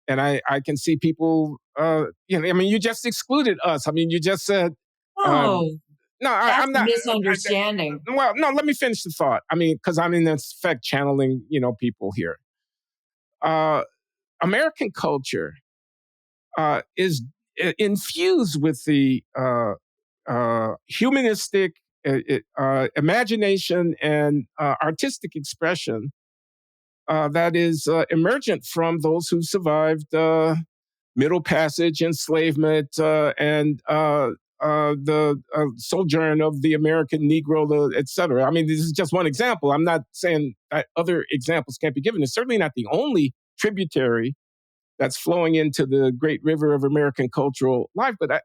And I can see people. I mean, you just excluded us. I mean, you just said. Uh, Oh, no, that's I'm a not. misunderstanding. Well, no, let me finish the thought. I mean, because I'm in effect channeling, people here. Uh, American culture is infused with the humanistic imagination and artistic expression that is emergent from those who survived Middle Passage, enslavement, and the sojourn of the American Negro, et cetera. I mean, this is just one example. I'm not saying that other examples can't be given. It's certainly not the only tributary that's flowing into the great river of American cultural life. But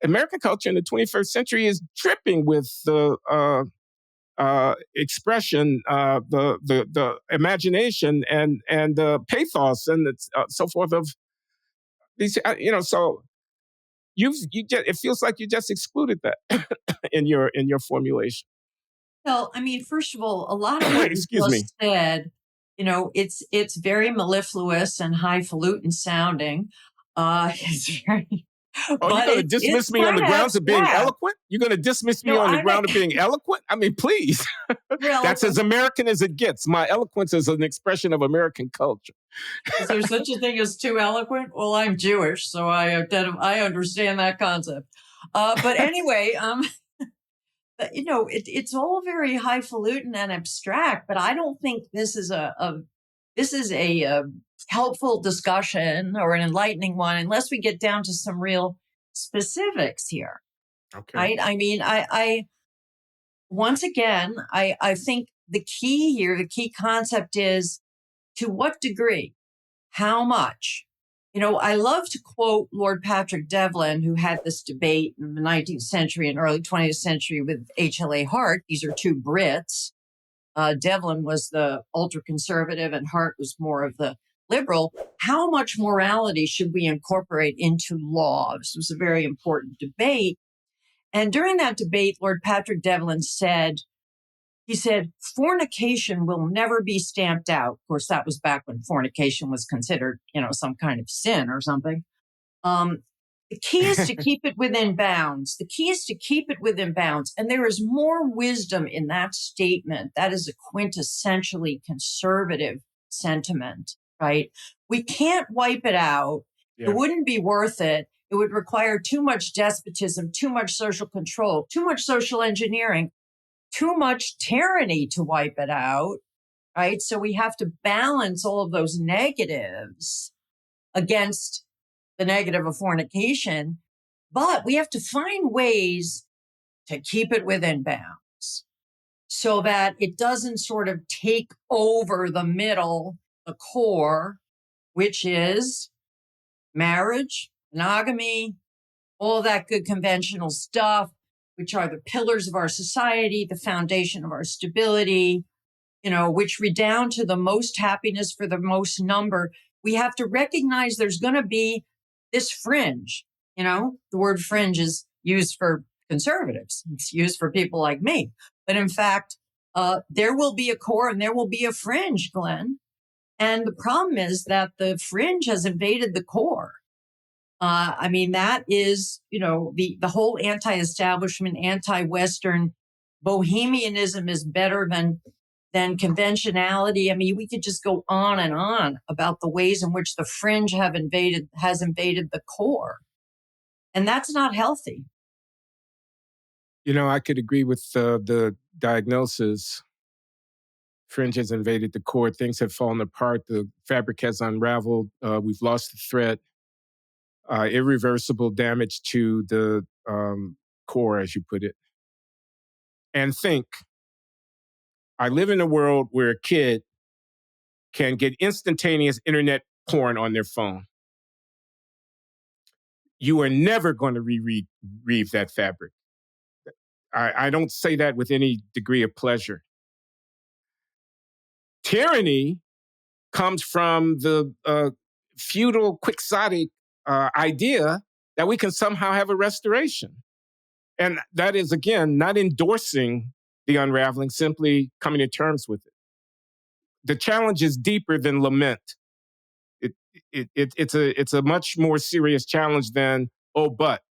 American culture in the 21st century is dripping with the expression, the imagination, and the pathos, and so forth of these. So it feels like you just excluded that in your formulation. Well, I mean, first of all, a lot of what you Excuse me. just said, it's very mellifluous and highfalutin sounding. It's very, Oh, you're but going to it's dismiss me on kind the of grounds of being abstract. eloquent? You're going to dismiss me No, on the I mean, ground of being eloquent? I mean, please. well, That's as American as it gets. My eloquence is an expression of American culture. is there such a thing as too eloquent? Well, I'm Jewish, so I understand that concept. But anyway, it's all very highfalutin and abstract. But I don't think this is a helpful discussion or an enlightening one unless we get down to some real specifics here. Okay. Right? I mean, I once again, I think the key here, the key concept is to what degree, how much I love to quote Lord Patrick Devlin, who had this debate in the 19th century and early 20th century with H.L.A. Hart. These are two Brits. Devlin was the ultra-conservative and Hart was more of the liberal. How much morality should we incorporate into law? This was a very important debate. And during that debate, Lord Patrick Devlin said, fornication will never be stamped out. Of course, that was back when fornication was considered, some kind of sin or something. The key is to keep it within bounds. The key is to keep it within bounds. And there is more wisdom in that statement. That is a quintessentially conservative sentiment, right? We can't wipe it out. Yeah. It wouldn't be worth it. It would require too much despotism, too much social control, too much social engineering, too much tyranny to wipe it out, right? So we have to balance all of those negatives against the negative of fornication, but we have to find ways to keep it within bounds so that it doesn't sort of take over the middle, the core, which is marriage, monogamy, all that good conventional stuff, which are the pillars of our society, the foundation of our stability, which redound to the most happiness for the most number. We have to recognize there's going to be this fringe. The word fringe is used for conservatives. It's used for people like me. But in fact, there will be a core and there will be a fringe, Glenn. And the problem is that the fringe has invaded the core. That is, the whole anti-establishment, anti-Western bohemianism is better than conventionality. We could just go on and on about the ways in which the fringe has invaded the core. And that's not healthy. I could agree with the diagnosis. Fringe has invaded the core. Things have fallen apart. The fabric has unraveled. We've lost the thread. Irreversible damage to the core, as you put it. And think, I live in a world where a kid can get instantaneous internet porn on their phone. You are never going to reweave that fabric. I don't say that with any degree of pleasure. Tyranny comes from the feudal, quixotic idea that we can somehow have a restoration. And that is, again, not endorsing the unraveling, simply coming to terms with it. The challenge is deeper than lament. It's a much more serious challenge than, but.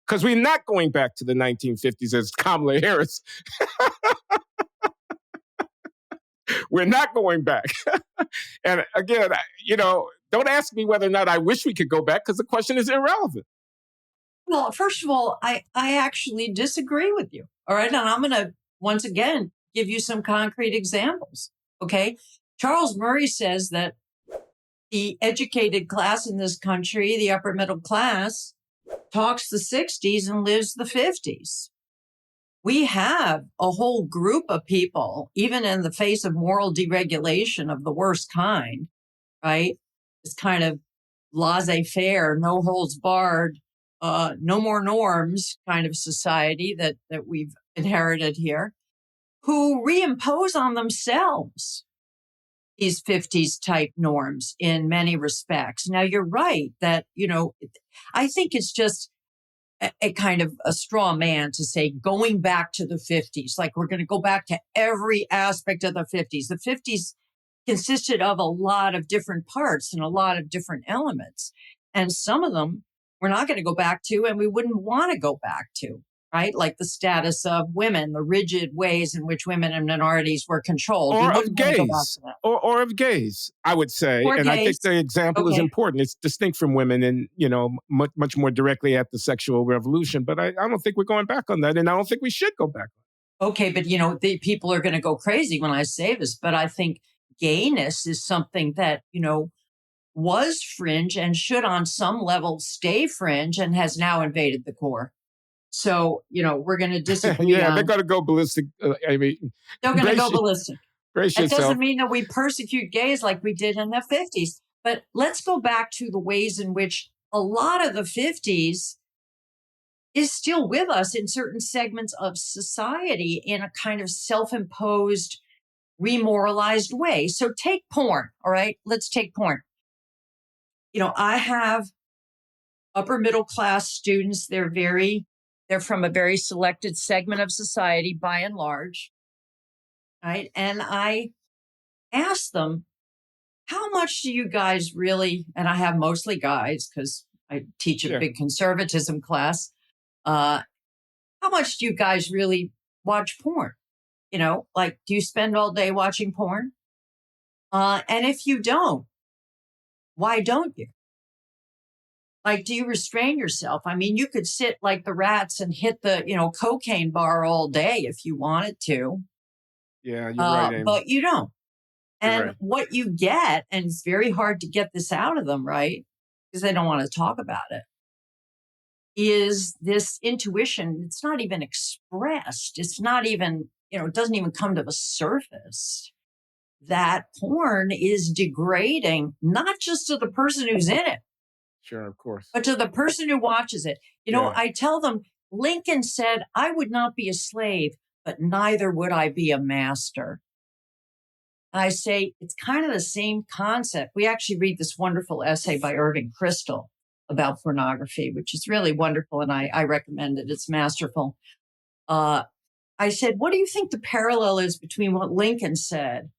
Because we're not going back to the 1950s as Kamala Harris. We're not going back. And again, don't ask me whether or not I wish we could go back, because the question is irrelevant. Well, first of all, I actually disagree with you. All right. And I'm going to, once again, give you some concrete examples. Okay. Charles Murray says that the educated class in this country, the upper middle class, talks the 60s and lives the 50s. We have a whole group of people, even in the face of moral deregulation of the worst kind, right? This kind of laissez-faire, no holds barred, no more norms kind of society that we've inherited here, who reimpose on themselves these 50s type norms in many respects. Now, you're right that, I think it's just a kind of a straw man to say going back to the 50s, like we're going to go back to every aspect of the 50s. The 50s consisted of a lot of different parts and a lot of different elements. And some of them we're not going to go back to and we wouldn't want to go back to, right? Like the status of women, the rigid ways in which women and minorities were controlled. Or of gays. Or of gays, I would say. Or and gays. I think the example is important. It's distinct from women and, much more directly at the sexual revolution. But I don't think we're going back on that. And I don't think we should go back. Okay, but, the people are going to go crazy when I say this. But I think gayness is something that, was fringe and should on some level stay fringe and has now invaded the core. So, we're going to disagree. They're going to go ballistic. They're going to go ballistic. Brace that yourself. doesn't mean that we persecute gays like we did in the 50s. But let's go back to the ways in which a lot of the 50s is still with us in certain segments of society in a kind of self-imposed, remoralized way. So take porn, all right? Let's take porn. I have upper middle class students. They're from a very selected segment of society by and large, right? And I ask them, how much do you guys really, and I have mostly guys because I teach a Yeah. big conservatism class. Uh, how much do you guys really watch porn? Like, do you spend all day watching porn? And if you don't, why don't you? Like, do you restrain yourself? I mean, you could sit like the rats and hit the, cocaine bar all day if you wanted to, Yeah, you're right, Amy. but you don't. You're And right. what you get, and it's very hard to get this out of them, right? Because they don't want to talk about it, is this intuition. It's not even expressed. It's not even, it doesn't even come to the surface that porn is degrading, not just to the person who's in it, Sure, of course. but to the person who watches it. Yeah. I tell them, Lincoln said, I would not be a slave, but neither would I be a master. I say it's kind of the same concept. We actually read this wonderful essay by Irving Kristol about pornography, which is really wonderful, and I recommend it. It's masterful. I said, what do you think the parallel is between what Lincoln said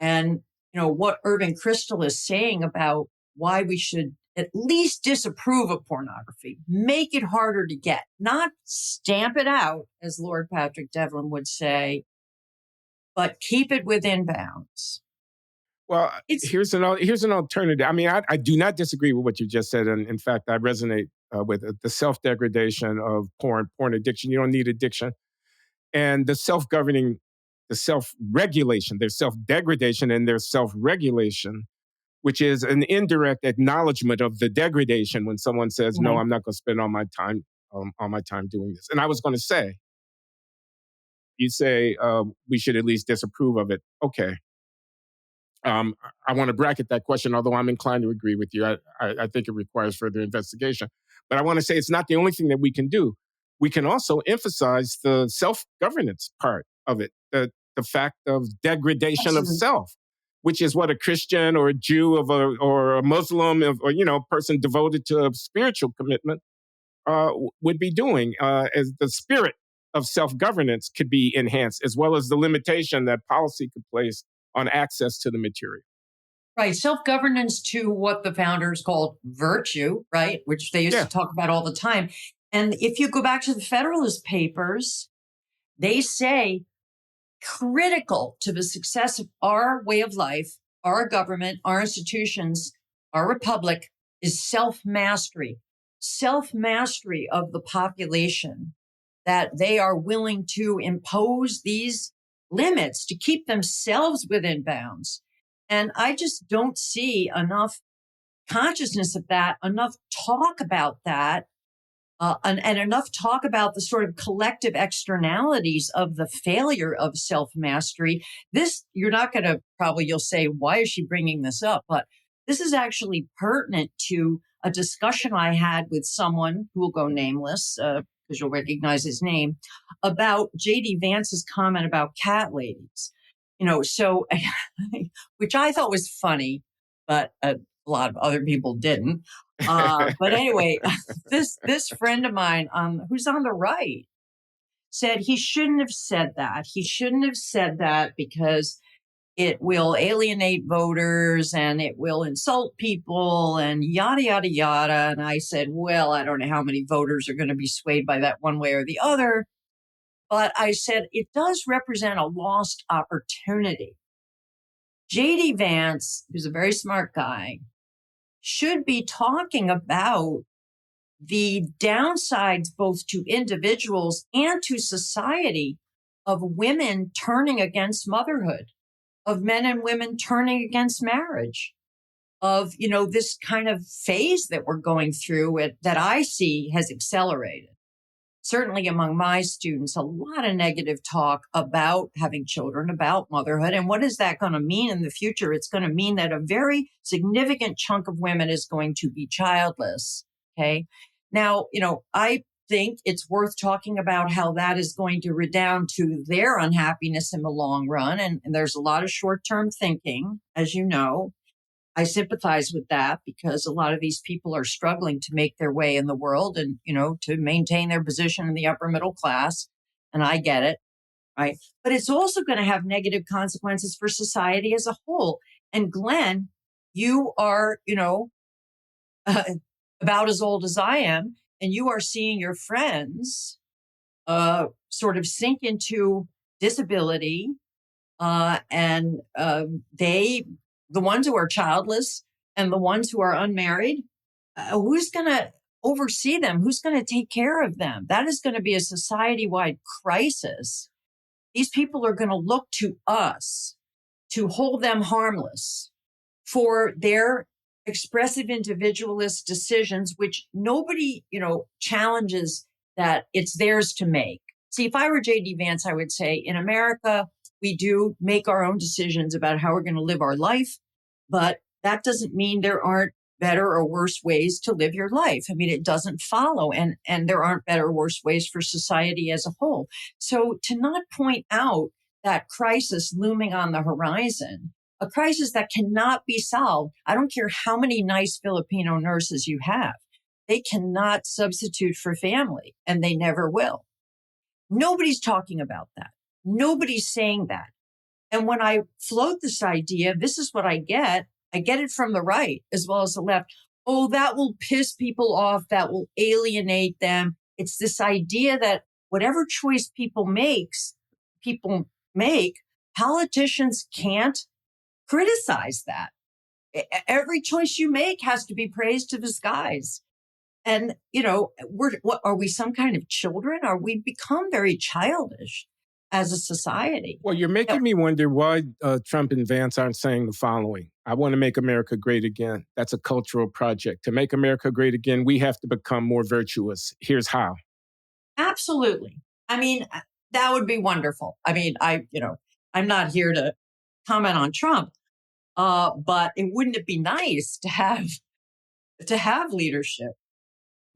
and what Irving Kristol is saying about why we should at least disapprove of pornography, make it harder to get, not stamp it out, as Lord Patrick Devlin would say, but keep it within bounds. Well, It's here's an alternative. I mean, I do not disagree with what you just said, and in fact, I resonate with the self degradation of porn addiction. You don't need addiction, and the self governing, the self regulation. There's self degradation and there's self regulation, which is an indirect acknowledgement of the degradation when someone says, "No, I'm not going to spend all my time doing this." And I was going to say, you say we should at least disapprove of it. Okay. I want to bracket that question, although I'm inclined to agree with you. I think it requires further investigation. But I want to say it's not the only thing that we can do. We can also emphasize the self-governance part of it, the fact of degradation of absolutely self, which is what a Christian or a Jew or a Muslim person devoted to a spiritual commitment would be doing, as the spirit of self-governance could be enhanced, as well as the limitation that policy could place on access to the material. right. Self-governance to what the founders called virtue, right? Which they used to Yeah, talk about all the time. And if you go back to the Federalist Papers, they say critical to the success of our way of life, our government, our institutions, our republic is self mastery of the population, that they are willing to impose these limits to keep themselves within bounds. And I just don't see enough consciousness of that, enough talk about that, and enough talk about the sort of collective externalities of the failure of self mastery. This, you're not going to probably, you'll say, why is she bringing this up? But this is actually pertinent to a discussion I had with someone who will go nameless, because you'll recognize his name, about J.D. Vance's comment about cat ladies. So, which I thought was funny, but a lot of other people didn't. But anyway, this friend of mine, who's on the right, said he shouldn't have said that. He shouldn't have said that because it will alienate voters and it will insult people and yada yada yada. And I said, well, I don't know how many voters are going to be swayed by that one way or the other. But I said it does represent a lost opportunity. J.D. Vance, who's a very smart guy, should be talking about the downsides both to individuals and to society of women turning against motherhood, of men and women turning against marriage, of this kind of phase that we're going through that I see has accelerated. certainly among my students, a lot of negative talk about having children, about motherhood. And what is that going to mean in the future? It's going to mean that a very significant chunk of women is going to be childless. Okay. Now, I think it's worth talking about how that is going to redound to their unhappiness in the long run. And there's a lot of short term thinking, as you know. I sympathize with that because a lot of these people are struggling to make their way in the world and, to maintain their position in the upper middle class. And I get it, right? But it's also going to have negative consequences for society as a whole. And Glenn, you are, uh, about as old as I am, and you are seeing your friends sort of sink into disability and the ones who are childless and the ones who are unmarried, who's going to oversee them? Who's going to take care of them? That is going to be a society wide crisis. These people are going to look to us to hold them harmless for their expressive individualist decisions, which nobody, challenges that it's theirs to make. See, if I were J.D. Vance, I would say in America, we do make our own decisions about how we're going to live our life, but that doesn't mean there aren't better or worse ways to live your life. I mean, it doesn't follow, and there aren't better or worse ways for society as a whole. So to not point out that crisis looming on the horizon, a crisis that cannot be solved. I don't care how many nice Filipino nurses you have. They cannot substitute for family, and they never will. Nobody's talking about that. Nobody's saying that. And when I float this idea, this is what I get. I get it from the right as well as the left. Oh, that will piss people off. That will alienate them. It's this idea that whatever choice people make, politicians can't criticize that. Every choice you make has to be praised to the skies. And, what are we, some kind of children? Are we become very childish as a society? Well, you're making me wonder why Trump and Vance aren't saying the following. I want to make America great again. That's a cultural project. To make America great again, we have to become more virtuous. Here's how. Absolutely. I mean, that would be wonderful. I mean, I'm not here to comment on Trump, but wouldn't it be nice to have leadership?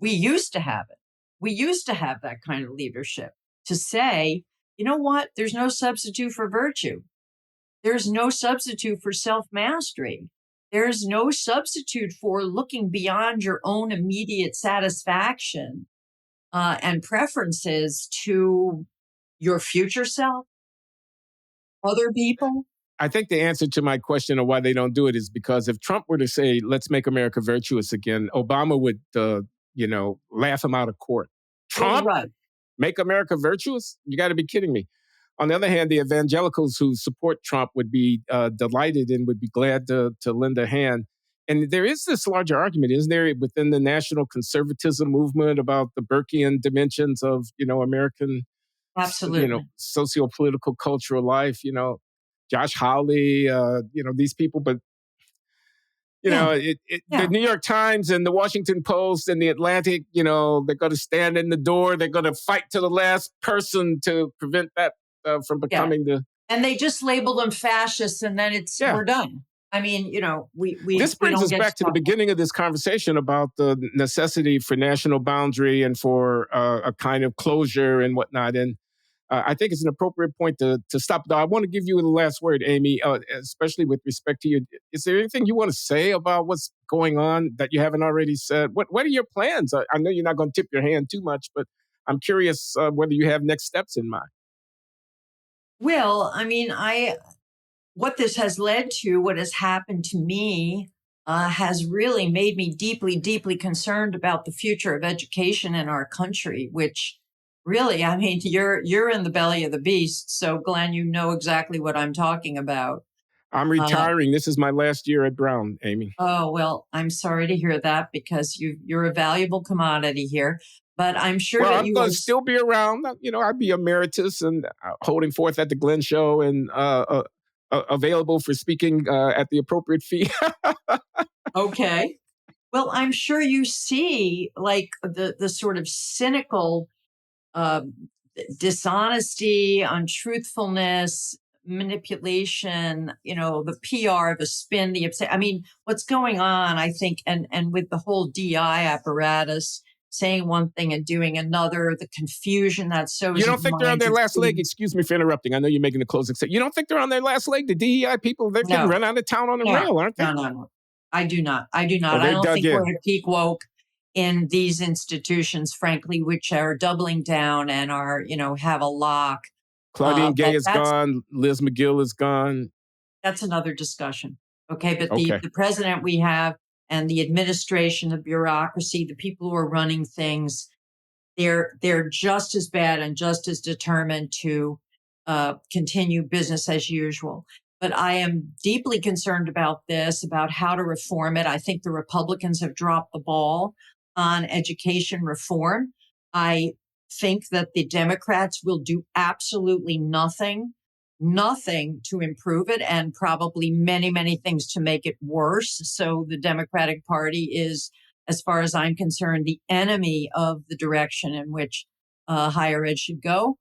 We used to have it. We used to have that kind of leadership to say, you know what? There's no substitute for virtue. There's no substitute for self-mastery. There's no substitute for looking beyond your own immediate satisfaction and preferences to your future self, other people. I think the answer to my question of why they don't do it is because if Trump were to say, let's make America virtuous again, Obama would, laugh him out of court. Oh, Trump, right. make America virtuous? You got to be kidding me. On the other hand, the evangelicals who support Trump would be delighted and would be glad to lend a hand. And there is this larger argument, isn't there, within the national conservatism movement about the Burkean dimensions of, American, Absolutely. socio-political cultural life, Josh Hawley, these people, but Yeah. the Yeah. New York Times and the Washington Post and the Atlantic, they're going to stand in the door. They're going to fight to the last person to prevent that from Yeah. becoming the. And they just label them fascists and then Yeah. we're done. I mean, This we brings don't us get to back to the talk about. beginning of this conversation about the necessity for national boundary and for a kind of closure and whatnot. And I think it's an appropriate point to stop. Though I want to give you the last word, Amy, especially with respect to you. Is there anything you want to say about what's going on that you haven't already said? What are your plans? I know you're not going to tip your hand too much, but I'm curious whether you have next steps in mind. Well, I mean, what this has led to, what has happened to me, has really made me deeply, deeply concerned about the future of education in our country. Which, really, I mean, you're in the belly of the beast, so Glenn, you know exactly what I'm talking about. I'm Uh, retiring. This is my last year at Brown, Amy. oh well, I'm sorry to hear that because you're a valuable commodity here. But I'm sure Well, that I'm you going will. to still be around. I'd be emeritus and holding forth at the Glenn Show and available for speaking at the appropriate fee. Okay. Well, I'm sure you see like the sort of cynical dishonesty, untruthfulness, manipulation, the PR, the spin, I mean, what's going on, I think, and with the whole DI apparatus saying one thing and doing another, the confusion that sows. You don't think they're on their last leg? Excuse me for interrupting. I know you're making a closing statement. You don't think they're on their last leg? The DEI people, they're getting run out of town on the rail, aren't they? No. I do not. I Oh, don't think we're at peak woke in these institutions, frankly, which are doubling down and are, have a lock. Claudine Gay is gone. Liz McGill is gone. That's another discussion. Okay. But the president we have and the administration, the bureaucracy, the people who are running things, they're just as bad and just as determined to continue business as usual. But I am deeply concerned about this, about how to reform it. I think the Republicans have dropped the ball on education reform. I think that the Democrats will do absolutely nothing to improve it, and probably many, many things to make it worse. So the Democratic Party is, as far as I'm concerned, the enemy of the direction in which higher ed should go.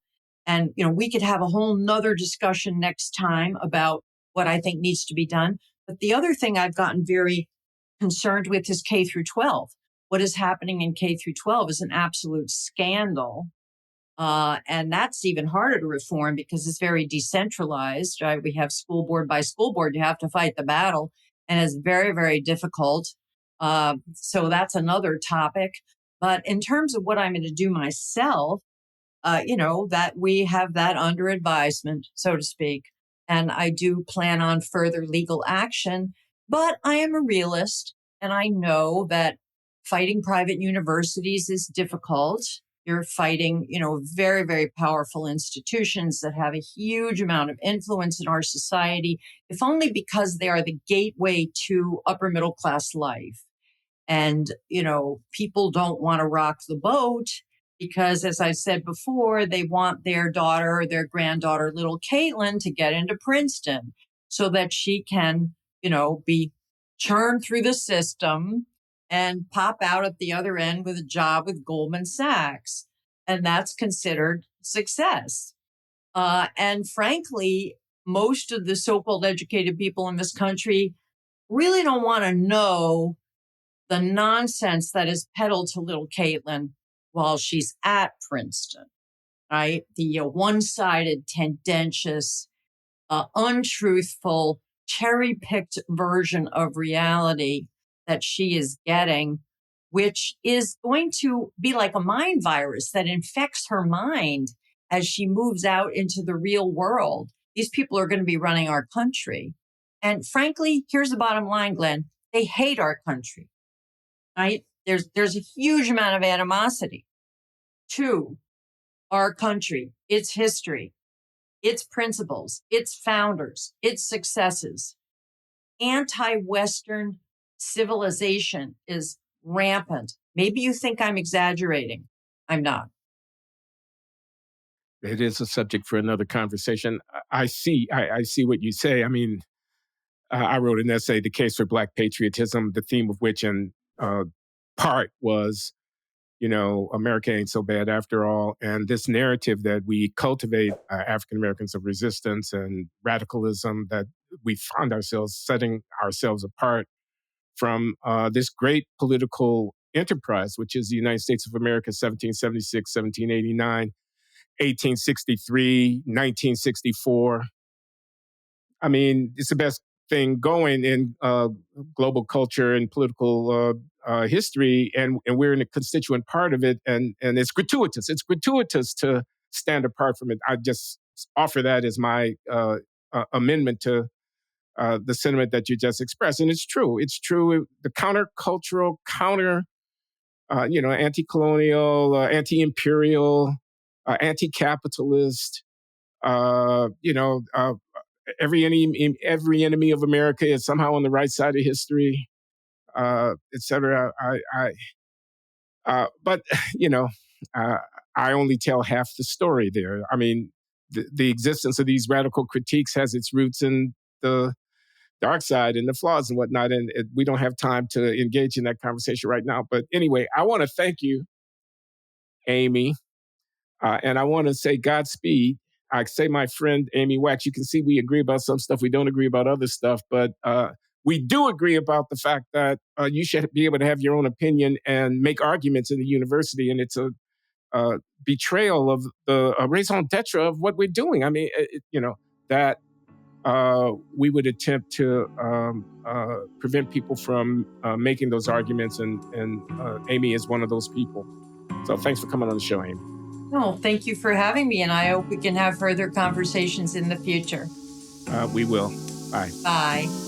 And, we could have a whole nother discussion next time about what I think needs to be done. But the other thing I've gotten very concerned with is K through 12. What is happening in K through 12 is an absolute scandal. And that's even harder to reform because it's very decentralized, right? We have school board by school board. You have to fight the battle, and it's very, very difficult. So that's another topic. But in terms of what I'm going to do myself, that we have that under advisement, so to speak. And I do plan on further legal action, but I am a realist, and I know that fighting private universities is difficult. You're fighting, very, very powerful institutions that have a huge amount of influence in our society, if only because they are the gateway to upper middle class life. And, people don't want to rock the boat because, as I said before, they want their daughter or their granddaughter, little Caitlin, to get into Princeton so that she can, be churned through the system and pop out at the other end with a job with Goldman Sachs. And that's considered success. And frankly, most of the so-called educated people in this country really don't want to know the nonsense that is peddled to little Caitlin while she's at Princeton, right? The one-sided, tendentious, untruthful, cherry-picked version of reality that she is getting, which is going to be like a mind virus that infects her mind as she moves out into the real world. These people are going to be running our country. And frankly, here's the bottom line, Glenn. They hate our country. Right? There's a huge amount of animosity to our country, its history, its principles, its founders, its successes. Anti-Western civilization is rampant. Maybe you think I'm exaggerating. I'm not. It is a subject for another conversation. I see what you say. I mean, I wrote an essay, The Case for Black Patriotism, the theme of which in part was, America ain't so bad after all. And this narrative that we cultivate African Americans of resistance and radicalism, that we found ourselves setting ourselves apart from this great political enterprise, which is the United States of America, 1776, 1789, 1863, 1964. I mean, it's the best thing going in global culture and political history, and we're in a constituent part of it, and it's gratuitous. It's gratuitous to stand apart from it. I just offer that as my amendment to the sentiment that you just expressed, and it's true. It's true. The countercultural, anti-colonial, anti-imperial, anti-capitalist. Every enemy of America is somehow on the right side of history, et cetera. But I only tell half the story there. I mean, the existence of these radical critiques has its roots in the dark side and the flaws and whatnot, and we don't have time to engage in that conversation right now. But anyway, I want to thank you, Amy, And I want to say Godspeed. I say, my friend Amy Wax, you can see we agree about some stuff. We don't agree about other stuff, but we do agree about the fact that you should be able to have your own opinion and make arguments in the university. And it's a betrayal of the raison d'etre of what we're doing. I mean, that we would attempt to prevent people from making those arguments. And Amy is one of those people. So thanks for coming on the show, Amy. No, thank you for having me. And I hope we can have further conversations in the future. We will. Bye. Bye.